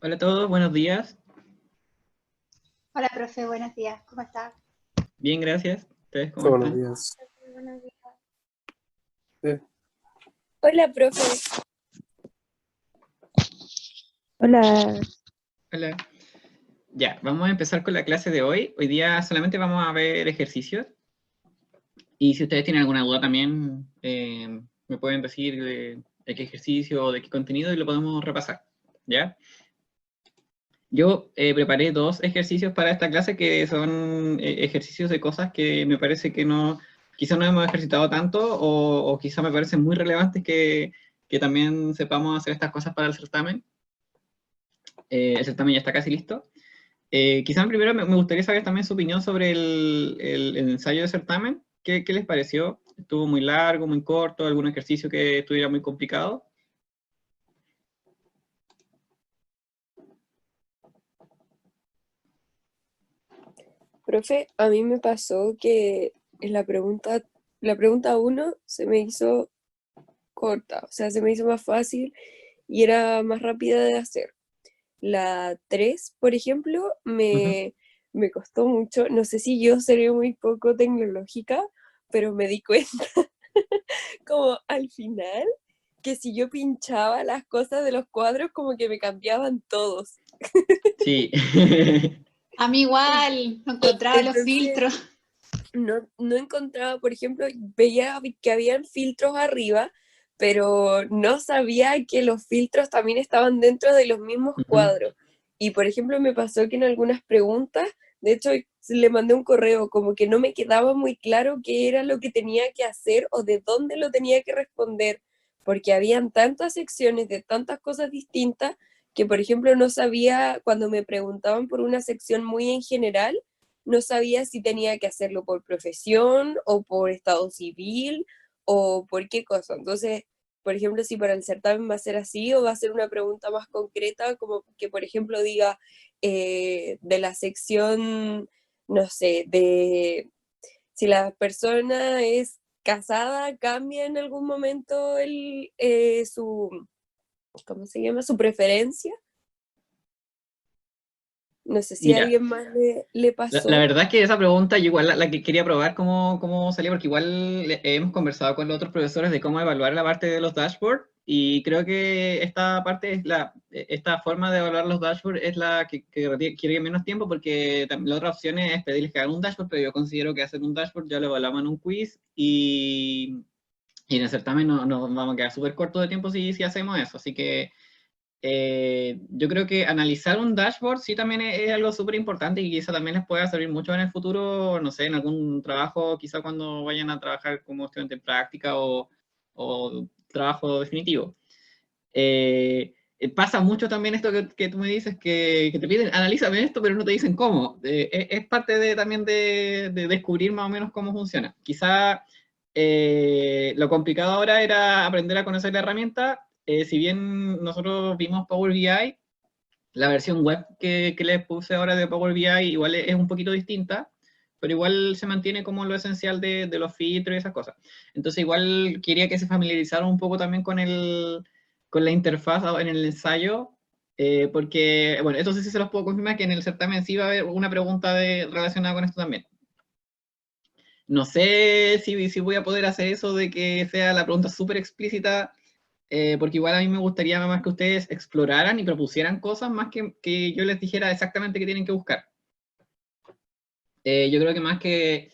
Hola a todos, buenos días. Hola, profe, buenos días. ¿Cómo está? Bien, gracias. ¿Ustedes cómo Buenos están? días. Buenos días. Eh, Hola, profe. Hola. Hola. Ya, vamos a empezar con la clase de hoy. Hoy día solamente vamos a ver ejercicios. Y si ustedes tienen alguna duda también, me pueden decir de qué ejercicio o de qué contenido y lo podemos repasar. ¿Ya? Yo preparé dos ejercicios para esta clase que son ejercicios de cosas que me parece que no, quizá no hemos ejercitado tanto o quizá me parecen muy relevantes que también sepamos hacer estas cosas para el certamen. El certamen ya está casi listo. Quizá primero me gustaría saber también su opinión sobre el ensayo de certamen. ¿Qué les pareció? ¿Estuvo muy largo, muy corto? ¿Algún ejercicio que estuviera muy complicado? Profe, a mí me pasó que en la pregunta uno se me hizo corta, o sea, se me hizo más fácil y era más rápida de hacer. La 3, por ejemplo, Ujú. me costó mucho. No sé si yo seré muy poco tecnológica, pero me di cuenta como al final que si yo pinchaba las cosas de los cuadros como que me cambiaban todos. Sí. A mí igual, no encontraba los Entonces, filtros. no encontraba, por ejemplo, veía que habían filtros arriba, pero no sabía que los filtros también estaban dentro de los mismos Ujú. cuadros. Y por ejemplo, me pasó que en algunas preguntas, de hecho, le mandé un correo, como que no me quedaba muy claro qué era lo que tenía que hacer o de dónde lo tenía que responder, porque habían tantas secciones de tantas cosas distintas que, por ejemplo, no sabía cuando me preguntaban por una sección muy en general, no sabía si tenía que hacerlo por profesión o por estado civil o por qué cosa. Entonces, por ejemplo, si para el certamen va a ser así o va a ser una pregunta más concreta, como que, por ejemplo, diga de la sección, no sé, de si la persona es casada, cambia en algún momento su, ¿cómo se llama? Su preferencia. No sé si a Mira, alguien más le la pasó. verdad es que esa pregunta, yo igual la que quería probar cómo salía, porque igual hemos conversado con los otros profesores de cómo evaluar la parte de los dashboards, y creo que esta parte es esta forma de evaluar los dashboards es la que quiere menos tiempo, porque la otra opción es pedirles que hagan un dashboard, pero yo considero que hacer un dashboard ya lo evaluamos en un quiz, y en el certamen nos vamos a quedar súper corto de tiempo si hacemos eso, así que yo creo que analizar un dashboard sí también es algo súper importante y quizá también les pueda servir mucho en el futuro, no sé, en algún trabajo, quizá cuando vayan a trabajar como estudiante en práctica o trabajo definitivo. Pasa mucho también esto que tú me dices, que te piden, analízame esto, pero no te dicen cómo. Es parte también de descubrir más o menos cómo funciona. Quizá lo complicado ahora era aprender a conocer la herramienta. Si bien nosotros vimos Power BI, la versión web que les puse ahora de Power BI igual es un poquito distinta, pero igual se mantiene como lo esencial de los filtros y esas cosas. Entonces igual quería que se familiarizaran un poco también con la interfaz en el ensayo, porque, bueno, esto sí se los puedo confirmar que en el certamen sí va a haber una pregunta relacionada con esto también. No sé si voy a poder hacer eso de que sea la pregunta súper explícita, porque igual a mí me gustaría más que ustedes exploraran y propusieran cosas más que yo les dijera exactamente qué tienen que buscar. Yo creo que más que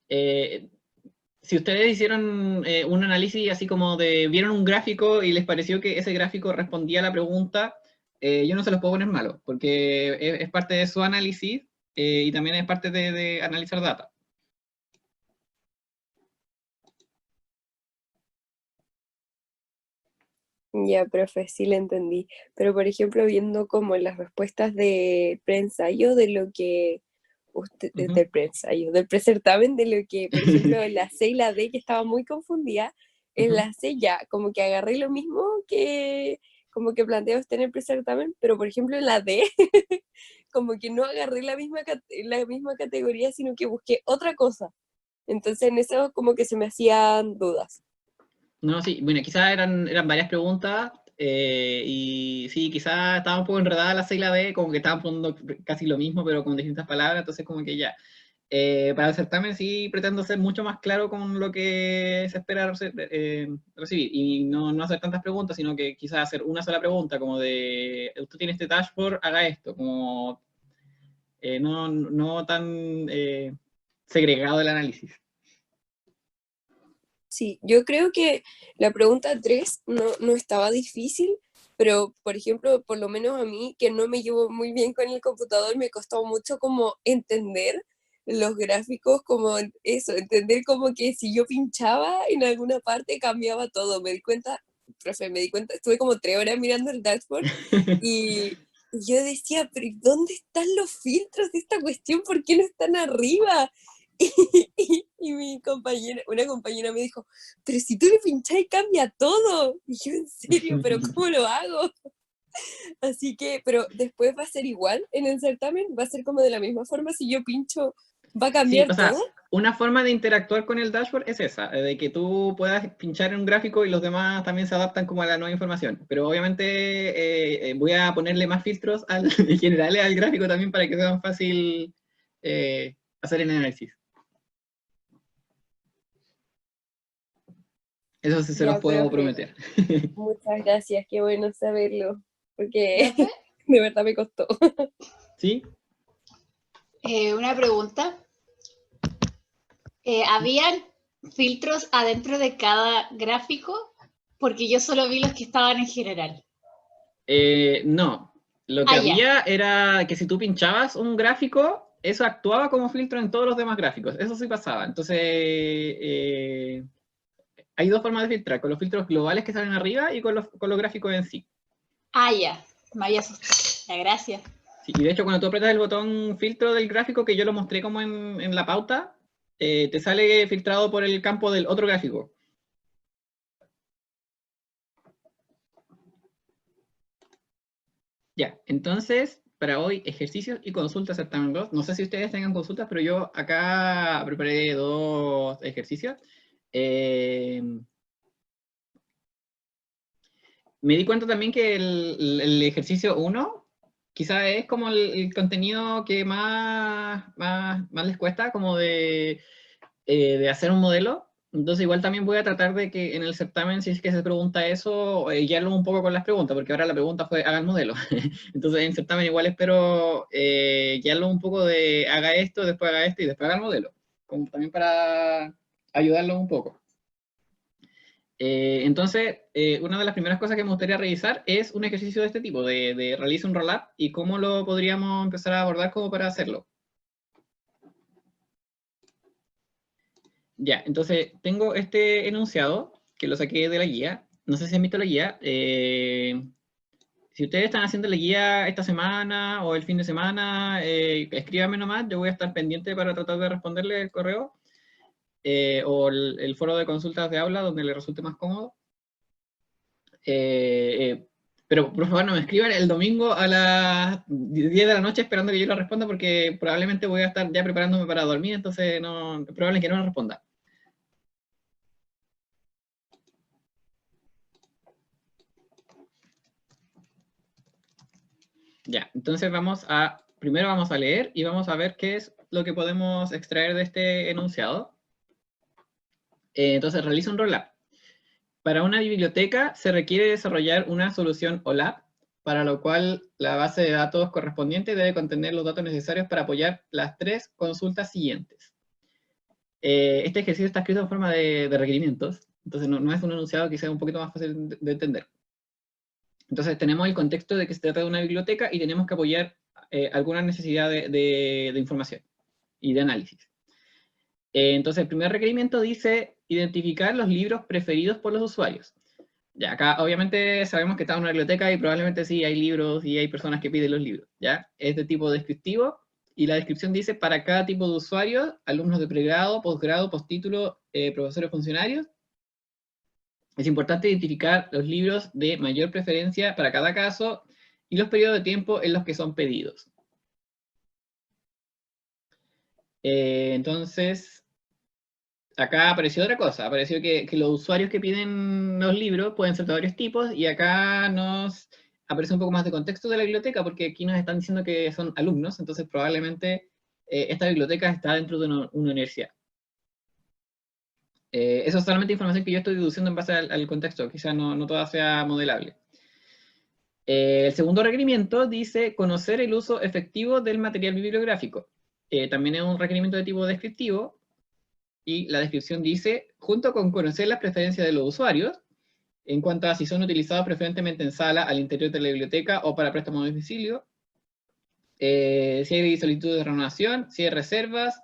eh, si ustedes hicieron un análisis así como vieron un gráfico y les pareció que ese gráfico respondía a la pregunta, yo no se los puedo poner malo, porque es parte de su análisis y también es parte de analizar data. Ya, profe, sí le entendí. Pero, por ejemplo, viendo como las respuestas de preensayo de lo que Ujú. del preensayo, del precertamen, de lo que, por ejemplo, en la C y la D, que estaba muy confundida, en Ujú. la C ya, como que agarré lo mismo que, como que plantea usted en el precertamen, pero, por ejemplo, en la D, como que no agarré la misma categoría, sino que busqué otra cosa. Entonces, en eso como que se me hacían dudas. No, sí, bueno, quizás eran varias preguntas. y sí, quizás estaba un poco enredada la C y la D, como que estaban poniendo casi lo mismo, pero con distintas palabras, entonces como que ya. Para el certamen sí pretendo ser mucho más claro con lo que se espera recibir, y no hacer tantas preguntas, sino que quizás hacer una sola pregunta, como de, usted tiene este dashboard, haga esto, como no tan segregado el análisis. Sí, yo creo que la pregunta 3 no estaba difícil, pero por ejemplo, por lo menos a mí, que no me llevo muy bien con el computador, me costó mucho como entender los gráficos, como eso, entender como que si yo pinchaba en alguna parte cambiaba todo. Me di cuenta, profe, me di cuenta, estuve como 3 horas mirando el dashboard y yo decía, pero ¿dónde están los filtros de esta cuestión? ¿Por qué no están arriba? Y mi compañera, una compañera me dijo, pero si tú le pinchás cambia todo. Y yo, en serio, pero ¿cómo lo hago? Así que, pero después va a ser igual en el certamen, va a ser como de la misma forma, si yo pincho, ¿va a Sí, cambiar o sea, todo? una forma de interactuar con el dashboard es esa, de que tú puedas pinchar en un gráfico y los demás también se adaptan como a la nueva información. Pero obviamente voy a ponerle más filtros en general al gráfico también para que sea más fácil hacer el análisis. Eso sí se los Ya, puedo profe, prometer. muchas gracias, qué bueno saberlo, porque Profe, de verdad me costó. ¿Sí? una pregunta. ¿Habían filtros adentro de cada gráfico? Porque yo solo vi los que estaban en general. No, lo que Ah, ya. había era que si tú pinchabas un gráfico, eso actuaba como filtro en todos los demás gráficos. Eso sí pasaba. Entonces, hay dos formas de filtrar, con los filtros globales que salen arriba y con los gráficos en sí. Ah, ya. Me había asustado. Ya, gracias. Sí, y de hecho, cuando tú apretas el botón filtro del gráfico, que yo lo mostré como en la pauta, te sale filtrado por el campo del otro gráfico. Ya, entonces, para hoy, ejercicios y consultas certamen 2. No sé si ustedes tengan consultas, pero yo acá preparé 2 ejercicios. Eh, Me di cuenta también que el ejercicio 1 quizá es como el contenido que más les cuesta, como de hacer un modelo. Entonces igual también voy a tratar de que en el certamen, si es que se pregunta eso, guiarlo un poco con las preguntas, porque ahora la pregunta fue haga el modelo. Entonces en el certamen igual espero guiarlo un poco de haga esto, después haga esto y después haga el modelo, como también para ayudarlo un poco. Entonces, una de las primeras cosas que me gustaría revisar es un ejercicio de este tipo, de realiza un roll-up y cómo lo podríamos empezar a abordar como para hacerlo. Ya, entonces tengo este enunciado que lo saqué de la guía. No sé si han visto la guía. Si ustedes están haciendo la guía esta semana o el fin de semana, escríbanme nomás. Yo voy a estar pendiente para tratar de responderle el correo o el foro de consultas de aula donde le resulte más cómodo. Pero por favor no me escriban el domingo a las 10 de la noche esperando que yo lo responda porque probablemente voy a estar ya preparándome para dormir, entonces no, es probable que no lo responda. Ya, entonces primero vamos a leer y vamos a ver qué es lo que podemos extraer de este enunciado. Entonces realiza un roll-up. Para una biblioteca se requiere desarrollar una solución OLAP, para lo cual la base de datos correspondiente debe contener los datos necesarios para apoyar las 3 consultas siguientes. Este ejercicio está escrito en forma de requerimientos, entonces no es un enunciado que sea un poquito más fácil de entender. Entonces tenemos el contexto de que se trata de una biblioteca y tenemos que apoyar alguna necesidad de información y de análisis. Entonces el primer requerimiento dice identificar los libros preferidos por los usuarios. Ya, acá obviamente sabemos que está en una biblioteca y probablemente sí hay libros y hay personas que piden los libros, ¿ya? Es de tipo descriptivo y la descripción dice para cada tipo de usuario, alumnos de pregrado, posgrado, postítulo, profesores funcionarios. Es importante identificar los libros de mayor preferencia para cada caso y los periodos de tiempo en los que son pedidos. Entonces, acá apareció otra cosa, apareció que los usuarios que piden los libros pueden ser de varios tipos, y acá nos aparece un poco más de contexto de la biblioteca, porque aquí nos están diciendo que son alumnos, entonces probablemente esta biblioteca está dentro de una universidad. Eso es solamente información que yo estoy deduciendo en base al contexto, quizás no toda sea modelable. El segundo requerimiento dice conocer el uso efectivo del material bibliográfico. También es un requerimiento de tipo descriptivo, y la descripción dice, junto con conocer las preferencias de los usuarios, en cuanto a si son utilizados preferentemente en sala, al interior de la biblioteca o para préstamo a domicilio, si hay solicitudes de renovación, si hay reservas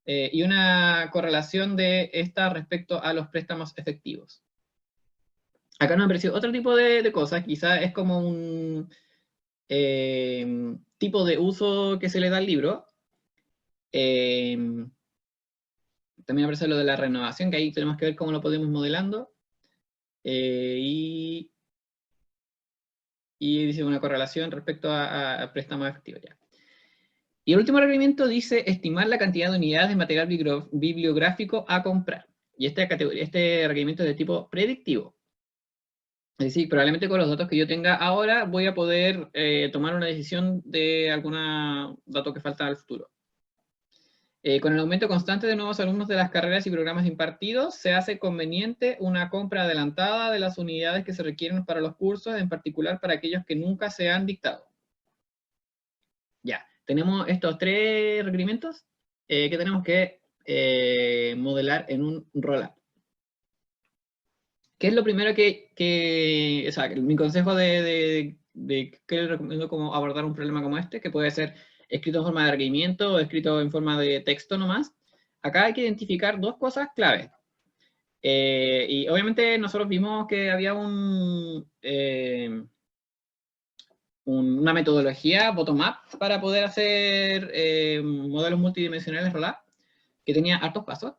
y una correlación de esta respecto a los préstamos efectivos. Acá nos apareció otro tipo de cosas, quizás es como un tipo de uso que se le da al libro. También aparece lo de la renovación, que ahí tenemos que ver cómo lo podemos modelando. Y dice una correlación respecto a préstamos efectivos. Ya. Y el último requerimiento dice estimar la cantidad de unidades de material bibliográfico a comprar. Y este requerimiento es de tipo predictivo. Es decir, probablemente con los datos que yo tenga ahora voy a poder tomar una decisión de algún dato que falta al futuro. Con el aumento constante de nuevos alumnos de las carreras y programas impartidos, se hace conveniente una compra adelantada de las unidades que se requieren para los cursos, en particular para aquellos que nunca se han dictado. Ya, tenemos estos tres requerimientos que tenemos que modelar en un rollup. ¿Qué es lo primero o sea, mi consejo de qué les recomiendo cómo abordar un problema como este, que puede ser escrito en forma de requerimiento o escrito en forma de texto nomás? Acá hay que identificar dos cosas claves. Y obviamente nosotros vimos que había una metodología bottom-up para poder hacer modelos multidimensionales rollup, que tenía hartos pasos.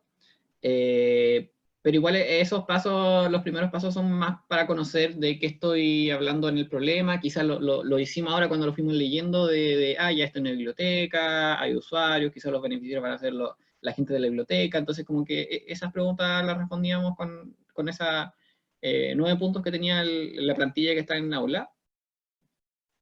Pero igual esos pasos, los primeros pasos son más para conocer de qué estoy hablando en el problema. Quizás lo hicimos ahora cuando lo fuimos leyendo ya está en la biblioteca, hay usuarios, quizás los beneficiarios van a ser la gente de la biblioteca. Entonces como que esas preguntas las respondíamos con esos 9 puntos que tenía la plantilla que está en aula.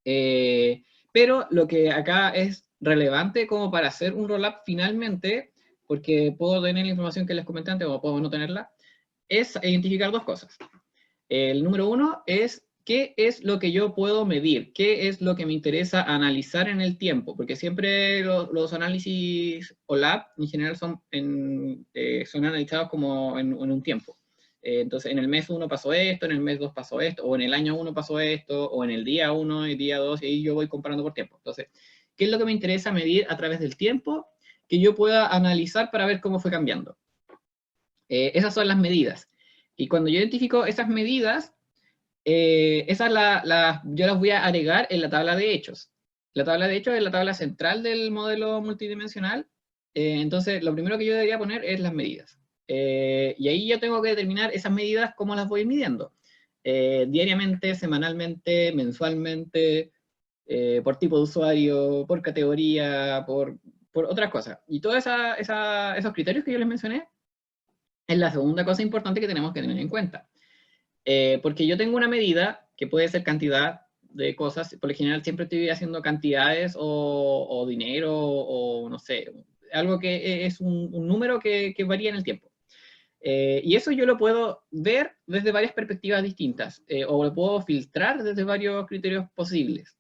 Pero lo que acá es relevante como para hacer un rollup finalmente, porque puedo tener la información que les comenté antes o puedo no tenerla, es identificar dos cosas. El número uno es qué es lo que yo puedo medir, qué es lo que me interesa analizar en el tiempo, porque siempre los análisis OLAP en general son analizados como en un tiempo. Entonces, en el mes 1 pasó esto, en el mes 2 pasó esto, o en el año 1 pasó esto, o en el día 1 y día 2, y ahí yo voy comparando por tiempo. Entonces, ¿qué es lo que me interesa medir a través del tiempo que yo pueda analizar para ver cómo fue cambiando? Esas son las medidas. Y cuando yo identifico esas medidas, yo las voy a agregar en la tabla de hechos. La tabla de hechos es la tabla central del modelo multidimensional. Entonces, lo primero que yo debería poner es las medidas. Y ahí yo tengo que determinar esas medidas, cómo las voy midiendo. Diariamente, semanalmente, mensualmente, por tipo de usuario, por categoría, por otras cosas. Y todos esos criterios que yo les mencioné es la segunda cosa importante que tenemos que tener en cuenta. Porque yo tengo una medida que puede ser cantidad de cosas, por lo general siempre estoy haciendo cantidades o dinero o no sé, algo que es un número que varía en el tiempo. Y eso yo lo puedo ver desde varias perspectivas distintas, o lo puedo filtrar desde varios criterios posibles.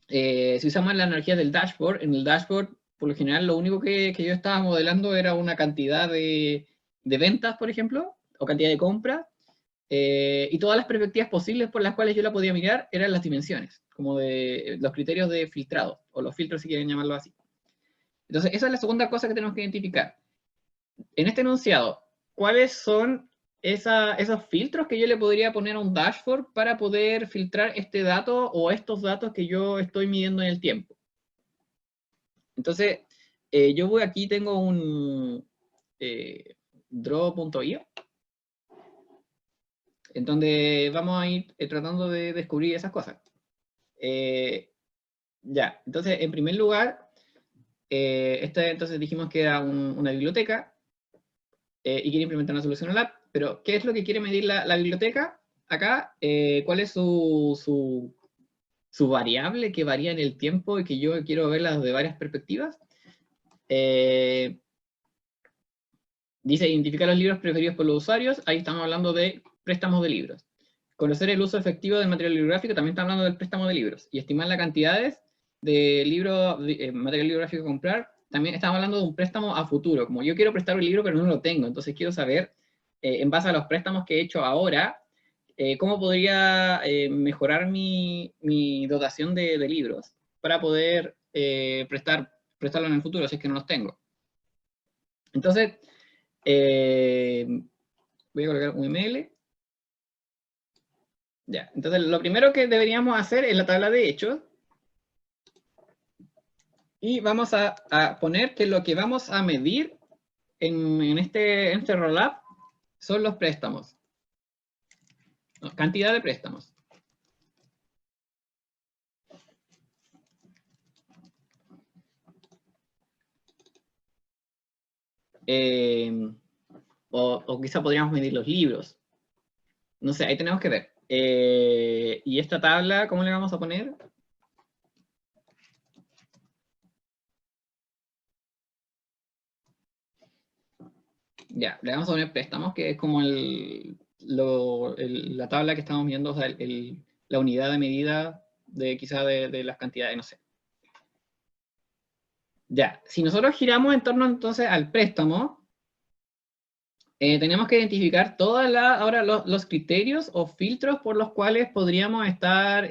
Si usamos la energía del dashboard, en el dashboard, por lo general, lo único que yo estaba modelando era una cantidad de ventas, por ejemplo, o cantidad de compras, y todas las perspectivas posibles por las cuales yo la podía mirar eran las dimensiones, como de los criterios de filtrado, o los filtros si quieren llamarlo así. Entonces, esa es la segunda cosa que tenemos que identificar. En este enunciado, ¿cuáles son esos filtros que yo le podría poner a un dashboard para poder filtrar este dato o estos datos que yo estoy midiendo en el tiempo? Entonces, yo voy aquí, tengo un draw.io, en donde vamos a ir tratando de descubrir esas cosas. Ya, entonces, en primer lugar, Entonces dijimos que era una biblioteca y quiere implementar una solución OLAP, pero ¿qué es lo que quiere medir la biblioteca? Acá, ¿cuál es su variable que varía en el tiempo y que yo quiero verla de varias perspectivas? Dice identificar los libros preferidos por los usuarios. Ahí estamos hablando de préstamos de libros. Conocer el uso efectivo del material bibliográfico, también está hablando del préstamo de libros. Y estimar las cantidades de material bibliográfico a comprar, también estamos hablando de un préstamo a futuro. Como yo quiero prestar un libro, pero no lo tengo, entonces quiero saber, en base a los préstamos que he hecho ahora, cómo podría mejorar mi dotación de libros para poder prestarlo en el futuro, si es que no los tengo. Entonces, voy a colocar un email. Ya, entonces lo primero que deberíamos hacer es la tabla de hechos. Y vamos a poner que lo que vamos a medir en este rollup son los préstamos. No, cantidad de préstamos. O quizá podríamos medir los libros. No sé, ahí tenemos que ver. Y esta tabla, ¿cómo le vamos a poner? Ya, le vamos a poner préstamos, que es como la tabla que estamos viendo, o sea, la unidad de medida quizá de las cantidades, no sé. Ya, si nosotros giramos en torno entonces al préstamo, tenemos que identificar ahora los criterios o filtros por los cuales podríamos estar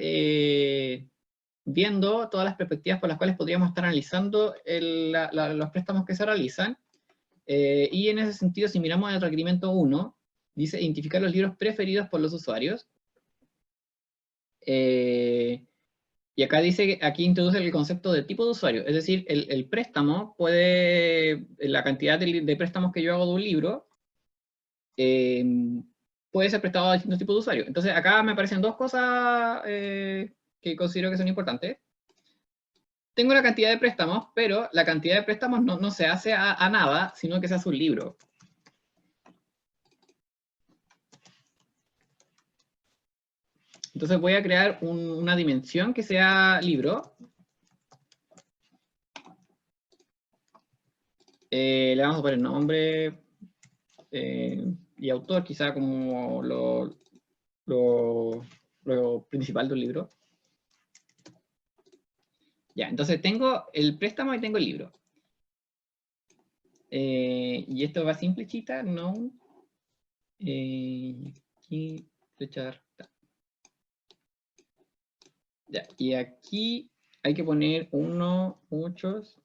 viendo todas las perspectivas por las cuales podríamos estar analizando los préstamos que se realizan. Y en ese sentido, si miramos el requerimiento 1, dice identificar los libros preferidos por los usuarios. Y acá dice que aquí introduce el concepto de tipo de usuario, es decir, el préstamo la cantidad de préstamos que yo hago de un libro, puede ser prestado a distintos tipos de usuarios. Entonces acá me aparecen dos cosas que considero que son importantes. Tengo la cantidad de préstamos, pero la cantidad de préstamos no se hace a nada, sino que se hace un libro. Entonces voy a crear una dimensión que sea libro. Le vamos a poner nombre y autor, quizá como lo principal del libro. Ya, entonces tengo el préstamo y tengo el libro. Y esto va simplechita, no. Aquí, flechar. Ya, y aquí hay que poner uno, muchos.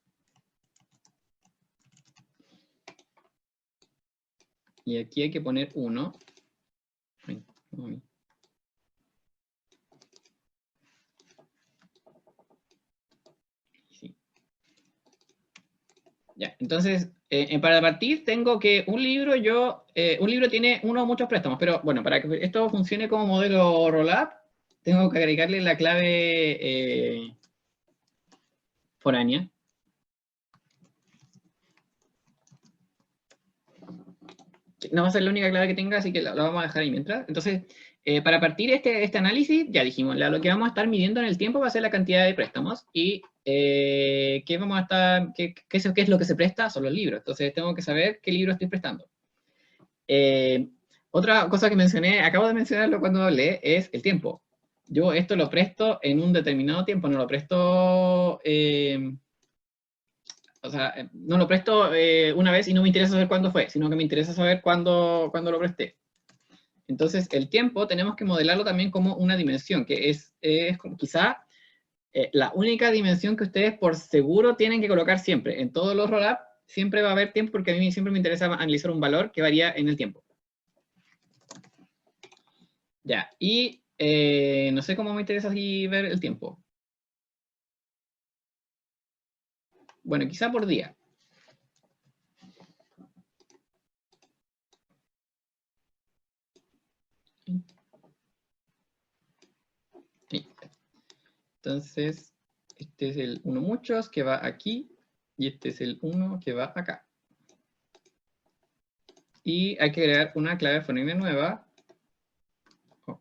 Y aquí hay que poner 1. Sí. Ya, entonces, para partir tengo que un libro tiene uno o muchos préstamos, pero bueno, para que esto funcione como modelo rollup, tengo que agregarle la clave foránea. No va a ser la única clave que tenga, así que la vamos a dejar ahí mientras. Entonces, para partir este análisis, ya dijimos, lo que vamos a estar midiendo en el tiempo va a ser la cantidad de préstamos. Y ¿qué es lo que se presta? Son los libros. Entonces, tengo que saber qué libro estoy prestando. Otra cosa que acabo de mencionarlo cuando hablé, es el tiempo. Yo esto lo presto en un determinado tiempo, no lo presto... o sea, no lo presto una vez y no me interesa saber cuándo fue, sino que me interesa saber cuándo lo presté. Entonces, el tiempo tenemos que modelarlo también como una dimensión, que es como quizá la única dimensión que ustedes por seguro tienen que colocar siempre. En todos los rollups siempre va a haber tiempo, porque a mí siempre me interesa analizar un valor que varía en el tiempo. Ya, y no sé cómo me interesa aquí ver el tiempo. Bueno, quizá por día. Sí. Entonces, este es el uno muchos que va aquí, Y este es el 1 que va acá. Y hay que crear una clave foreigner nueva. Oh.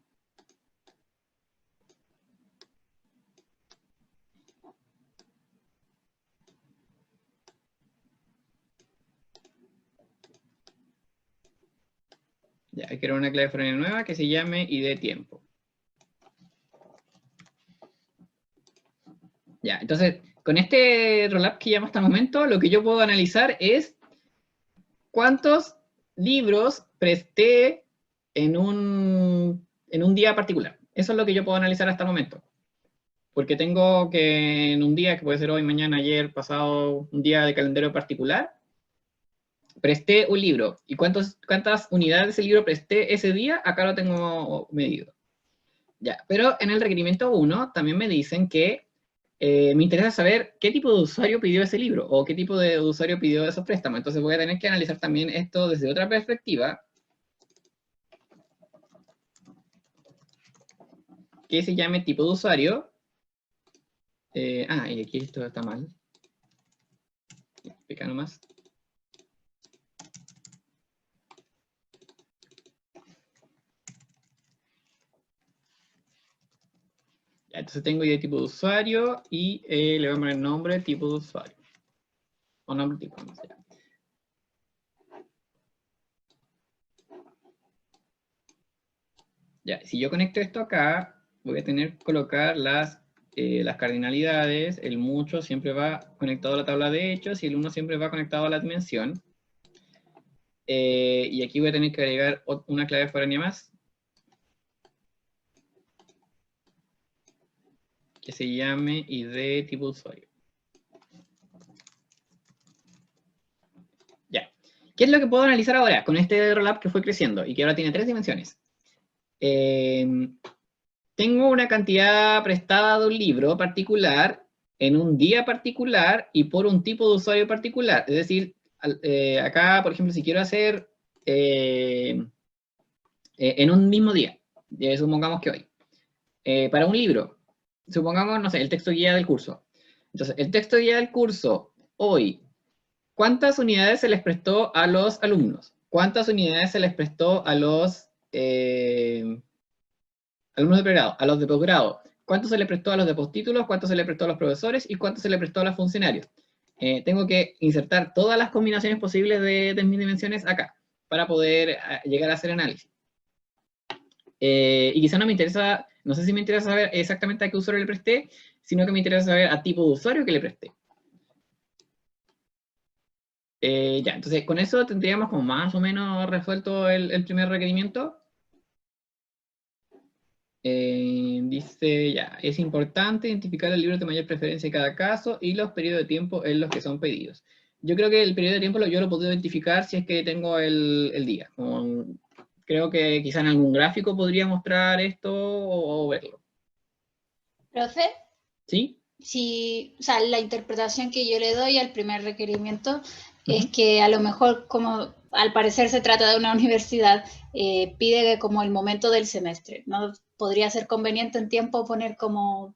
Ya, hay que crear una clave foreigner nueva que se llame id tiempo. Ya, entonces, con este rollup que llevamos hasta el momento, lo que yo puedo analizar es cuántos libros presté en un día particular. Eso es lo que yo puedo analizar hasta el momento. Porque tengo que en un día, que puede ser hoy, mañana, ayer, pasado, un día de calendario particular, presté un libro. ¿Y cuántas unidades de ese libro presté ese día? Acá lo tengo medido. Ya, pero en el requerimiento 1 también me dicen que me interesa saber qué tipo de usuario pidió ese libro o qué tipo de usuario pidió esos préstamos. Entonces voy a tener que analizar también esto desde otra perspectiva, que se llame tipo de usuario. Y aquí esto está mal. Explica nomás. Ya, entonces tengo ID tipo de usuario y le voy a poner nombre tipo de usuario. O nombre tipo, no sé. Ya, si yo conecto esto acá, voy a tener que colocar las cardinalidades. El mucho siempre va conectado a la tabla de hechos y el 1 siempre va conectado a la dimensión. Y aquí voy a tener que agregar una clave foránea más, que se llame id tipo usuario. Ya. ¿Qué es lo que puedo analizar ahora con este rollup que fue creciendo y que ahora tiene 3 dimensiones? Tengo una cantidad prestada de un libro particular en un día particular y por un tipo de usuario particular. Es decir, acá, por ejemplo, si quiero hacer en un mismo día, supongamos que hoy, para un libro, supongamos, no sé, el texto guía del curso. Entonces, el texto guía del curso, hoy, ¿cuántas unidades se les prestó a los alumnos? ¿Cuántas unidades se les prestó a los alumnos de pregrado? A los de posgrado. ¿Cuánto se les prestó a los de postítulos? ¿Cuánto se les prestó a los profesores? ¿Y cuánto se les prestó a los funcionarios? Tengo que insertar todas las combinaciones posibles de mis dimensiones acá, para poder llegar a hacer análisis. Y quizá no me interesa, no sé si me interesa saber exactamente a qué usuario le presté, sino que me interesa saber a tipo de usuario que le presté. Ya, entonces con eso tendríamos como más o menos resuelto el primer requerimiento. Dice, ya, es importante identificar el libro de mayor preferencia en cada caso y los periodos de tiempo en los que son pedidos. Yo creo que el periodo de tiempo yo lo puedo identificar si es que tengo el día. Creo que quizá en algún gráfico podría mostrar esto o verlo. Profe, ¿Sí? si, o sea, la interpretación que yo le doy al primer requerimiento es que a lo mejor, como al parecer se trata de una universidad, pide que como el momento del semestre, ¿no? ¿Podría ser conveniente en tiempo poner como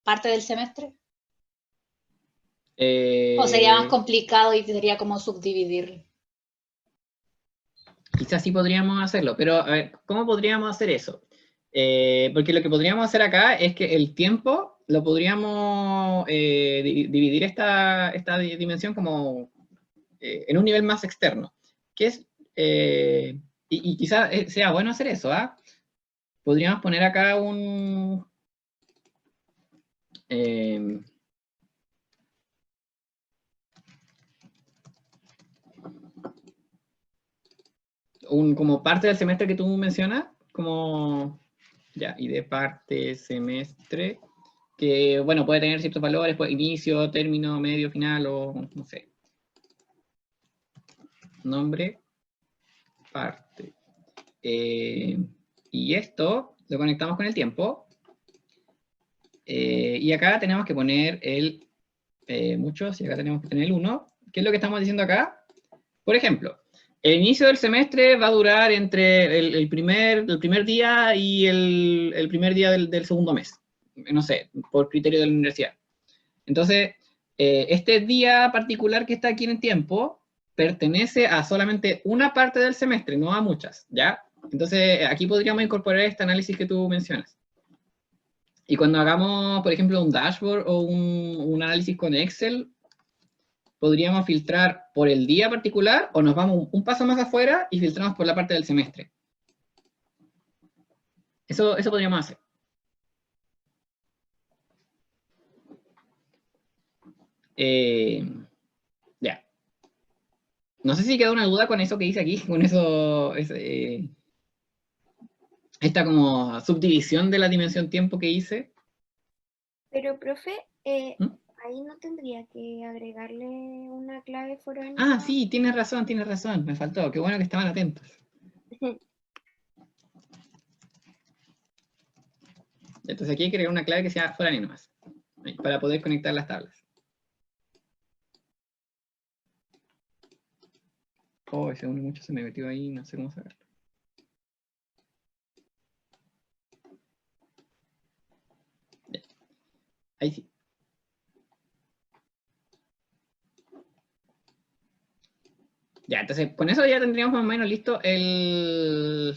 parte del semestre? ¿O sería más complicado y sería como subdividir? Quizás sí podríamos hacerlo, pero a ver, ¿cómo podríamos hacer eso? Porque lo que podríamos hacer acá es que el tiempo lo podríamos dividir esta dimensión como en un nivel más externo, que es, y quizás sea bueno hacer eso, ¿ah? Podríamos poner acá un como parte del semestre que tú mencionas, como, ya, y de parte semestre, que, bueno, puede tener ciertos valores, pues, inicio, término, medio, final, o, no sé. Nombre, parte. Y esto lo conectamos con el tiempo. Y acá tenemos que poner el muchos, y acá tenemos que tener el 1. ¿Qué es lo que estamos diciendo acá? Por ejemplo, el inicio del semestre va a durar entre el primer día y el primer día del segundo mes. No sé, por criterio de la universidad. Entonces, este día particular que está aquí en el tiempo pertenece a solamente una parte del semestre, no a muchas, ¿ya? Entonces, aquí podríamos incorporar este análisis que tú mencionas. Y cuando hagamos, por ejemplo, un dashboard o un análisis con Excel, podríamos filtrar por el día particular o nos vamos un paso más afuera y filtramos por la parte del semestre. Eso podríamos hacer. Ya. No sé si queda una duda con eso que hice aquí, con eso, esta como subdivisión de la dimensión tiempo que hice. Pero, profe, ¿Mm? ahí no tendría que agregarle una clave foránea. Ah, sí, tienes razón, me faltó. Qué bueno que estaban atentos. Entonces aquí hay que agregar una clave que sea foránea nomás, para poder conectar las tablas. Oh, ese uno mucho se me metió ahí, no sé cómo sacarlo. Ya. Ahí sí. Ya, entonces con eso ya tendríamos más o menos listo el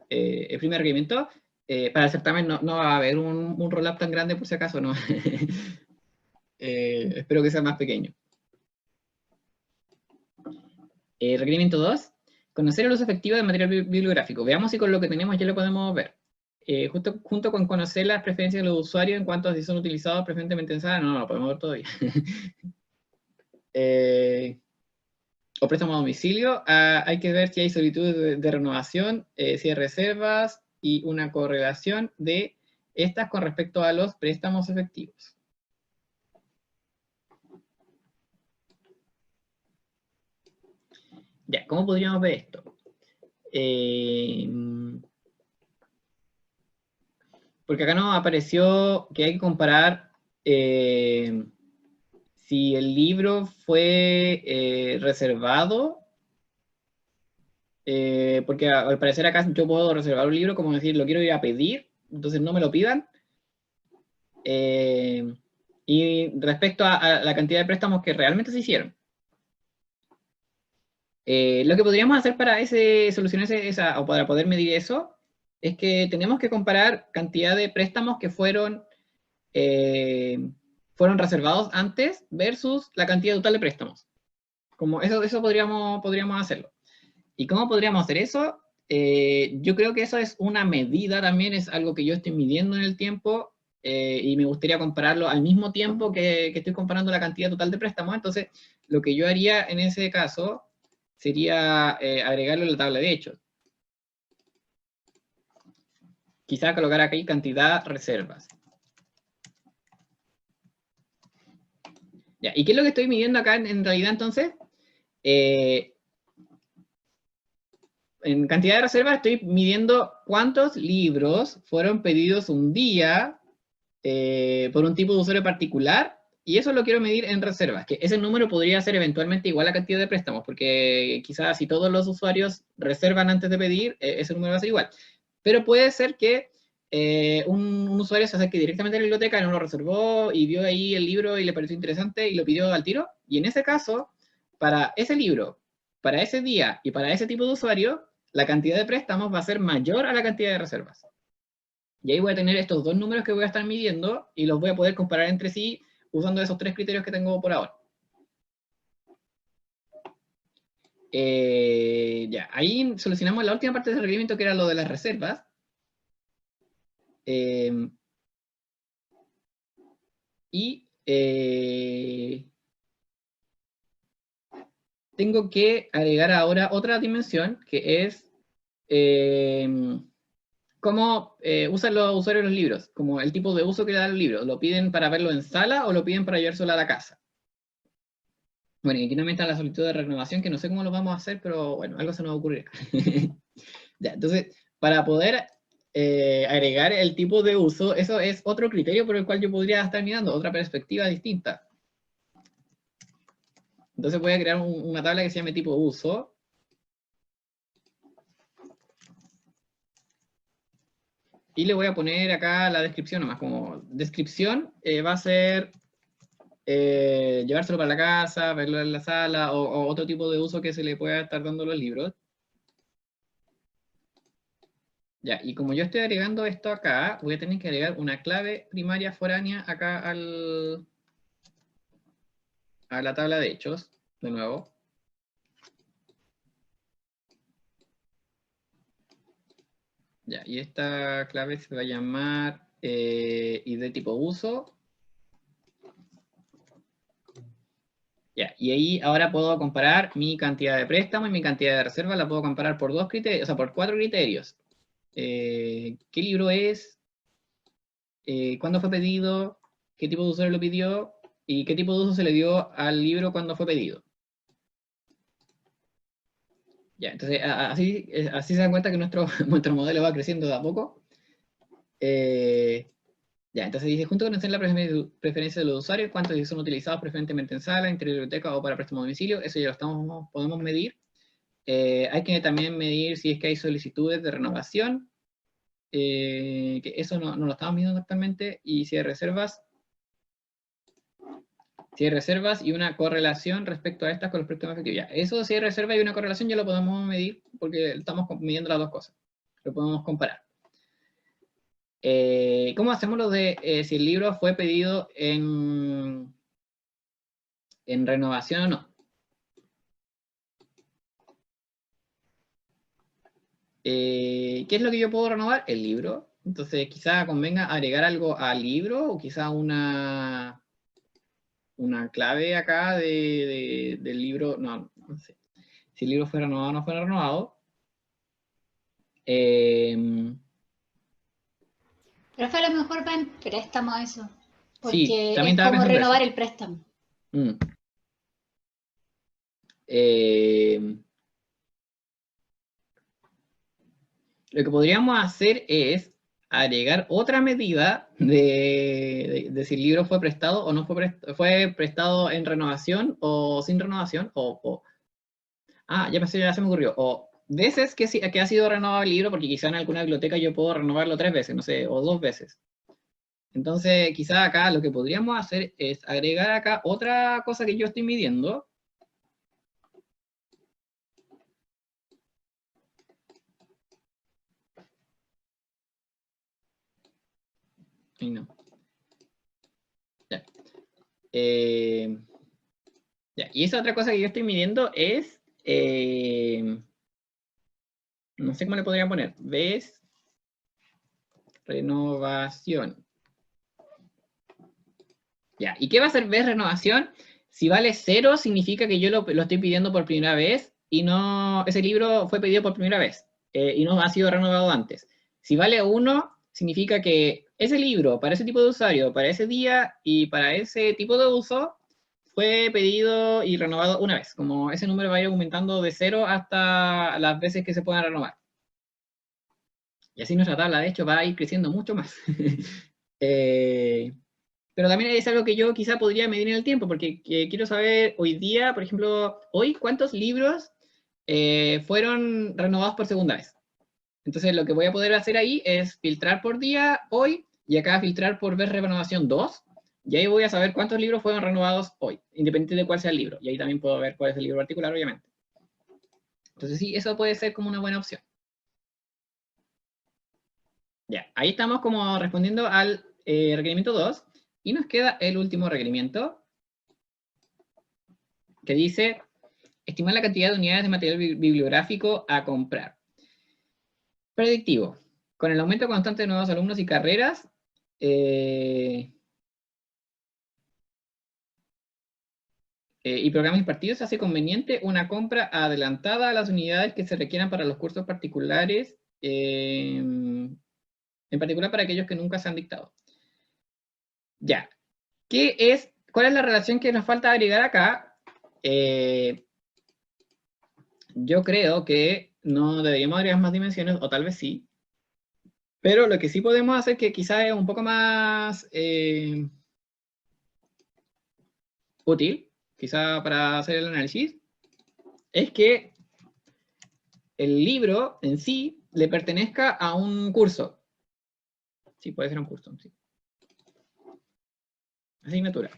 primer requerimiento. Para el certamen no va a haber un roll-up tan grande por si acaso, no. Espero que sea más pequeño. Requerimiento 2. Conocer el uso efectivo del material bibliográfico. Veamos si con lo que tenemos ya lo podemos ver. Junto con conocer las preferencias de los usuarios en cuanto a si son utilizados preferentemente en sala, no lo podemos ver todavía. O préstamo a domicilio, hay que ver si hay solicitudes de renovación, si hay reservas y una correlación de estas con respecto a los préstamos efectivos. Ya, ¿cómo podríamos ver esto? Porque acá nos apareció que hay que comparar si el libro fue reservado, porque al parecer acá yo puedo reservar un libro, como decir, lo quiero ir a pedir, entonces no me lo pidan. Y respecto a la cantidad de préstamos que realmente se hicieron. Lo que podríamos hacer para solucionar esa, o para poder medir eso, es que tenemos que comparar cantidad de préstamos que fueron reservados antes versus la cantidad total de préstamos. Como eso podríamos hacerlo. ¿Y cómo podríamos hacer eso? Yo creo que eso es una medida también, es algo que yo estoy midiendo en el tiempo y me gustaría compararlo al mismo tiempo que estoy comparando la cantidad total de préstamos. Entonces, lo que yo haría en ese caso sería agregarlo a la tabla de hechos. Quizá colocar aquí cantidad reservas. Ya, ¿y qué es lo que estoy midiendo acá en realidad entonces? En cantidad de reservas estoy midiendo cuántos libros fueron pedidos un día por un tipo de usuario particular, y eso lo quiero medir en reservas, que ese número podría ser eventualmente igual a la cantidad de préstamos, porque quizás si todos los usuarios reservan antes de pedir, ese número va a ser igual. Pero puede ser que un usuario se acerque directamente a la biblioteca, no lo reservó y vio ahí el libro y le pareció interesante y lo pidió al tiro, y en ese caso, para ese libro, para ese día y para ese tipo de usuario, la cantidad de préstamos va a ser mayor a la cantidad de reservas. Y ahí voy a tener estos dos números que voy a estar midiendo y los voy a poder comparar entre sí usando esos tres criterios que tengo por ahora. Ya, ahí solucionamos la última parte del requerimiento, que era lo de las reservas. Tengo que agregar ahora otra dimensión, que es cómo usan los usuarios los libros, como el tipo de uso que le dan los libros. ¿Lo piden para verlo en sala o lo piden para llevárselo a la casa? Bueno, y aquí también está la solicitud de renovación, que no sé cómo lo vamos a hacer, pero bueno, algo se nos va a ocurrir. Ya, entonces, para poder agregar el tipo de uso, eso es otro criterio por el cual yo podría estar mirando, otra perspectiva distinta. Entonces voy a crear una tabla que se llame tipo uso. Y le voy a poner acá la descripción nomás, como descripción va a ser llevárselo para la casa, verlo en la sala, o otro tipo de uso que se le pueda estar dando a los libros. Ya, y como yo estoy agregando esto acá, voy a tener que agregar una clave primaria foránea acá a la tabla de hechos, de nuevo. Ya, y esta clave se va a llamar id tipo uso. Ya, y ahí ahora puedo comparar mi cantidad de préstamo y mi cantidad de reserva, la puedo comparar por 2 criterios, o sea, por 4 criterios. ¿Qué libro es? ¿Cuándo fue pedido? ¿Qué tipo de usuario lo pidió? ¿Y qué tipo de uso se le dio al libro cuando fue pedido? Ya, entonces así se dan cuenta que nuestro modelo va creciendo de a poco. Ya, entonces dice, junto con la preferencia de los usuarios, cuántos son utilizados preferentemente en sala, en biblioteca o para préstamo a domicilio, eso ya lo podemos medir. Hay que también medir si es que hay solicitudes de renovación, que eso no lo estamos midiendo actualmente, y si hay reservas y una correlación respecto a estas con los préstamos efectivos. Ya, eso si hay reserva y una correlación ya lo podemos medir porque estamos midiendo las dos cosas. Lo podemos comparar. ¿Cómo hacemos lo de si el libro fue pedido en renovación o no? ¿Qué es lo que yo puedo renovar? El libro. Entonces quizá convenga agregar algo al libro o quizá una clave acá del libro. No sé. Si el libro fue renovado o no fue renovado. Pero fue a lo mejor va en préstamo eso, Sí, porque también es estaba como pensando renovar eso. el préstamo. Lo que podríamos hacer es agregar otra medida de si el libro fue prestado o no fue prestado en renovación o sin renovación, ya se me ocurrió, o veces que ha sido renovado el libro, porque quizá en alguna biblioteca yo puedo renovarlo 3 veces, no sé, o 2 veces. Entonces, quizá acá lo que podríamos hacer es agregar acá otra cosa que yo estoy midiendo. Ay, no. Ya. Ya. Y esa otra cosa que yo estoy midiendo es, no sé cómo le podrían poner, ¿ves? Renovación. Ya, ¿y qué va a ser vez renovación? Si vale 0, significa que yo lo estoy pidiendo por primera vez y no, ese libro fue pedido por primera vez y no ha sido renovado antes. Si vale 1, significa que ese libro, para ese tipo de usuario, para ese día y para ese tipo de uso, fue pedido y renovado una vez. Como ese número va a ir aumentando de 0 hasta las veces que se puedan renovar. Y así nuestra tabla, de hecho, va a ir creciendo mucho más. Pero también es algo que yo quizá podría medir en el tiempo, porque quiero saber hoy día, por ejemplo, hoy, ¿cuántos libros fueron renovados por segunda vez? Entonces, lo que voy a poder hacer ahí es filtrar por día hoy, y acá filtrar por vez renovación 2, y ahí voy a saber cuántos libros fueron renovados hoy, independiente de cuál sea el libro. Y ahí también puedo ver cuál es el libro particular, obviamente. Entonces, sí, eso puede ser como una buena opción. Ya, ahí estamos como respondiendo al requerimiento 2, y nos queda el último requerimiento, que dice, estimar la cantidad de unidades de material bibliográfico a comprar. Predictivo. Con el aumento constante de nuevos alumnos y carreras, y programas impartidos, se hace conveniente una compra adelantada a las unidades que se requieran para los cursos particulares, en particular para aquellos que nunca se han dictado. Ya. ¿Cuál es la relación que nos falta agregar acá? Yo creo que no deberíamos agregar más dimensiones, o tal vez sí. Pero lo que sí podemos hacer, que quizás es un poco más útil, quizá para hacer el análisis, es que el libro en sí le pertenezca a un curso. Sí, puede ser un curso, sí. Asignatura.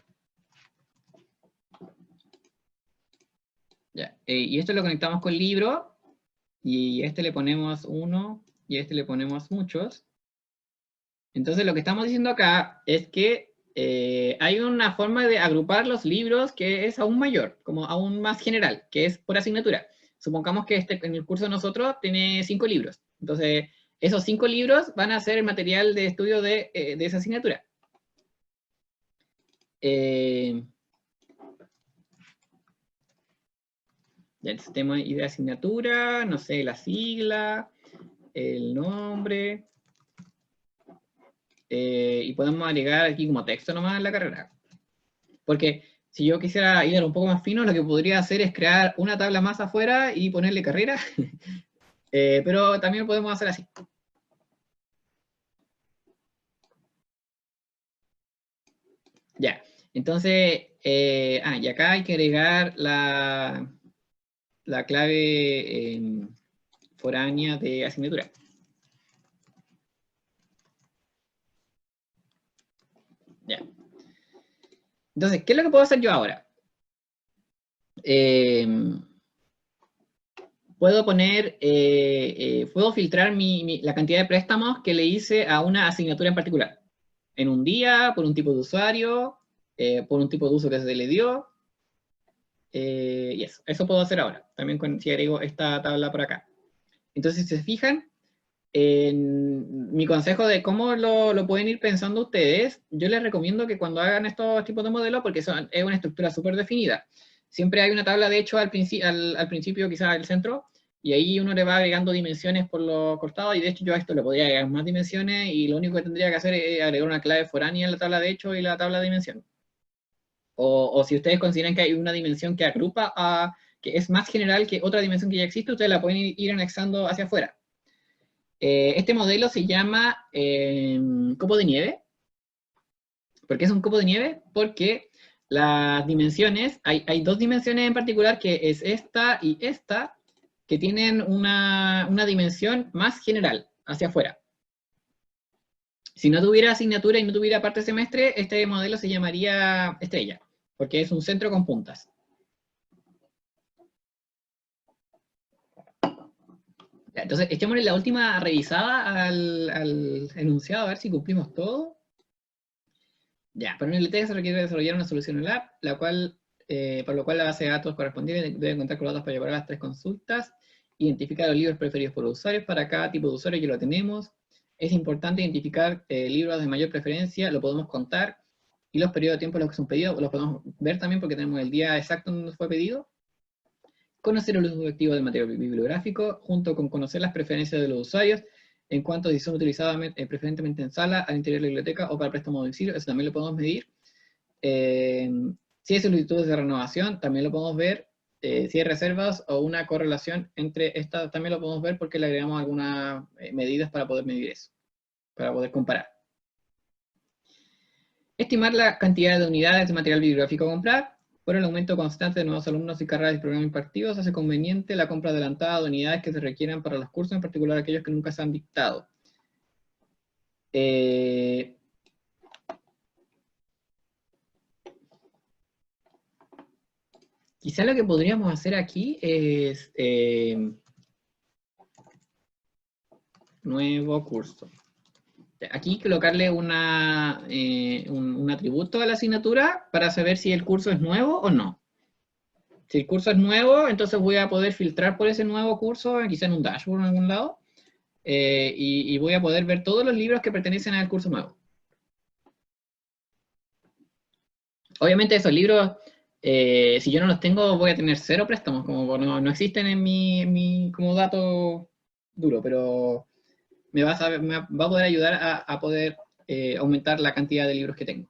Ya. Y esto lo conectamos con el libro, y a este le ponemos 1, y a este le ponemos muchos. Entonces lo que estamos diciendo acá es que hay una forma de agrupar los libros que es aún mayor, como aún más general, que es por asignatura. Supongamos que en el curso de nosotros tiene 5 libros. Entonces, esos 5 libros van a ser el material de estudio de esa asignatura. El sistema de asignatura, no sé, la sigla, el nombre, y podemos agregar aquí como texto nomás en la carrera. Porque si yo quisiera ir un poco más fino, lo que podría hacer es crear una tabla más afuera y ponerle carrera, pero también lo podemos hacer así. Ya, entonces, y acá hay que agregar la clave foránea de asignatura. Ya. Entonces, ¿qué es lo que puedo hacer yo ahora? Puedo poner, puedo filtrar la cantidad de préstamos que le hice a una asignatura en particular. En un día, por un tipo de usuario, por un tipo de uso que se le dio. Y eso puedo hacer ahora. También si agrego esta tabla por acá. Entonces, si se fijan, mi consejo de cómo lo pueden ir pensando ustedes, yo les recomiendo que cuando hagan estos tipos de modelos, porque es una estructura súper definida, siempre hay una tabla de hecho al principio, quizás al centro, y ahí uno le va agregando dimensiones por los costados, y de hecho yo a esto le podría agregar más dimensiones, y lo único que tendría que hacer es agregar una clave foránea en la tabla de hecho y la tabla de dimensión. O si ustedes consideran que hay una dimensión que agrupa que es más general que otra dimensión que ya existe, ustedes la pueden ir anexando hacia afuera. Este modelo se llama copo de nieve. ¿Por qué es un copo de nieve? Porque las dimensiones, hay 2 dimensiones en particular, que es esta y esta, que tienen una dimensión más general, hacia afuera. Si no tuviera asignatura y no tuviera parte semestre, este modelo se llamaría estrella, porque es un centro con puntas. Entonces, echémosle la última revisada al enunciado, a ver si cumplimos todo. Ya, para un LT se requiere desarrollar una solución en app, por lo cual la base de datos correspondiente debe contar con los datos para llevar a las 3 consultas, identificar los libros preferidos por los usuarios. Para cada tipo de usuario que lo tenemos, es importante identificar libros de mayor preferencia, lo podemos contar, y los periodos de tiempo en los que son pedidos, los podemos ver también porque tenemos el día exacto donde fue pedido. Conocer el uso efectivo del material bibliográfico, junto con conocer las preferencias de los usuarios, en cuanto a si son utilizadas preferentemente en sala, al interior de la biblioteca o para préstamo a domicilio, eso también lo podemos medir. Si hay solicitudes de renovación, también lo podemos ver. Si hay reservas o una correlación entre estas, también lo podemos ver porque le agregamos algunas medidas para poder medir eso, para poder comparar. Estimar la cantidad de unidades de material bibliográfico a comprar. Por el aumento constante de nuevos alumnos y carreras y programas impartidos, hace conveniente la compra adelantada de unidades que se requieran para los cursos, en particular aquellos que nunca se han dictado. Quizá lo que podríamos hacer aquí es nuevo curso. Aquí colocarle un atributo a la asignatura para saber si el curso es nuevo o no. Si el curso es nuevo, entonces voy a poder filtrar por ese nuevo curso, quizá en un dashboard en algún lado, y voy a poder ver todos los libros que pertenecen al curso nuevo. Obviamente esos libros, si yo no los tengo, voy a tener 0 préstamos, como no existen en mi como dato duro, pero me va a poder ayudar a poder aumentar la cantidad de libros que tengo.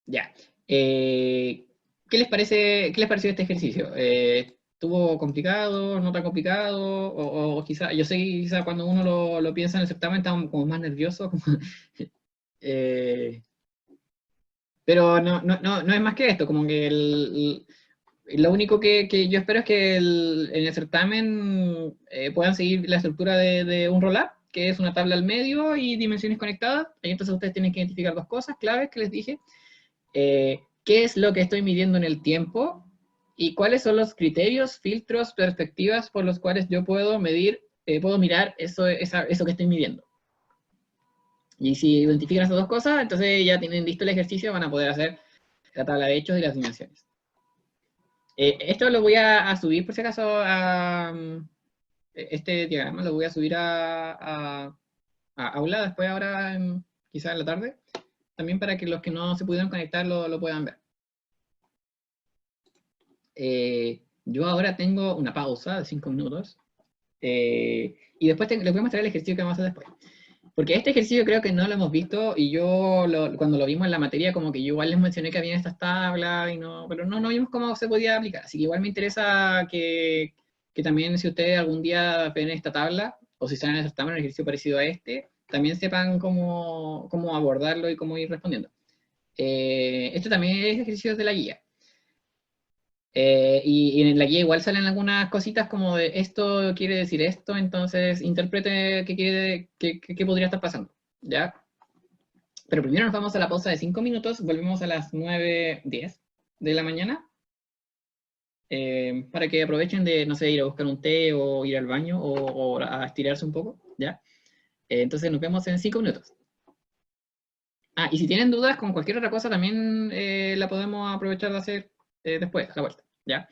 Ya. ¿Qué les pareció este ejercicio? ¿Estuvo complicado, no tan complicado? O quizá, yo sé que quizá cuando uno lo piensa en el certamen está como más nervioso. Pero no es más que esto, como que lo único que yo espero es que en el certamen puedan seguir la estructura de un roll-up, que es una tabla al medio y dimensiones conectadas. Ahí entonces ustedes tienen que identificar dos cosas claves que les dije. ¿Qué es lo que estoy midiendo en el tiempo? Y cuáles son los criterios, filtros, perspectivas por los cuales yo puedo medir, puedo mirar eso que estoy midiendo. Y si identifican esas dos cosas, entonces ya tienen listo el ejercicio, van a poder hacer la tabla de hechos y las dimensiones. Esto lo voy a subir por si acaso a... este diagrama lo voy a subir a Aula después ahora, quizás en la tarde, también para que los que no se pudieron conectar lo puedan ver. Yo ahora tengo una pausa de 5 minutos y después les voy a mostrar el ejercicio que vamos a hacer después. Porque este ejercicio creo que no lo hemos visto y yo cuando lo vimos en la materia como que yo igual les mencioné que había estas tablas, pero no vimos cómo se podía aplicar. Así que igual me interesa que también si ustedes algún día ven esta tabla o si saben esta tabla, un ejercicio parecido a este, también sepan cómo abordarlo y cómo ir respondiendo. Esto también es ejercicios de la guía. Y en la guía igual salen algunas cositas como de esto quiere decir esto, entonces interprete qué podría estar pasando, ¿ya? Pero primero nos vamos a la pausa de 5 minutos, volvemos a las 9:10 de la mañana, para que aprovechen de, no sé, ir a buscar un té o ir al baño o a estirarse un poco, ¿ya? Entonces nos vemos en 5 minutos. Ah, y si tienen dudas con cualquier otra cosa también la podemos aprovechar de hacer después, a la vuelta, ¿ya?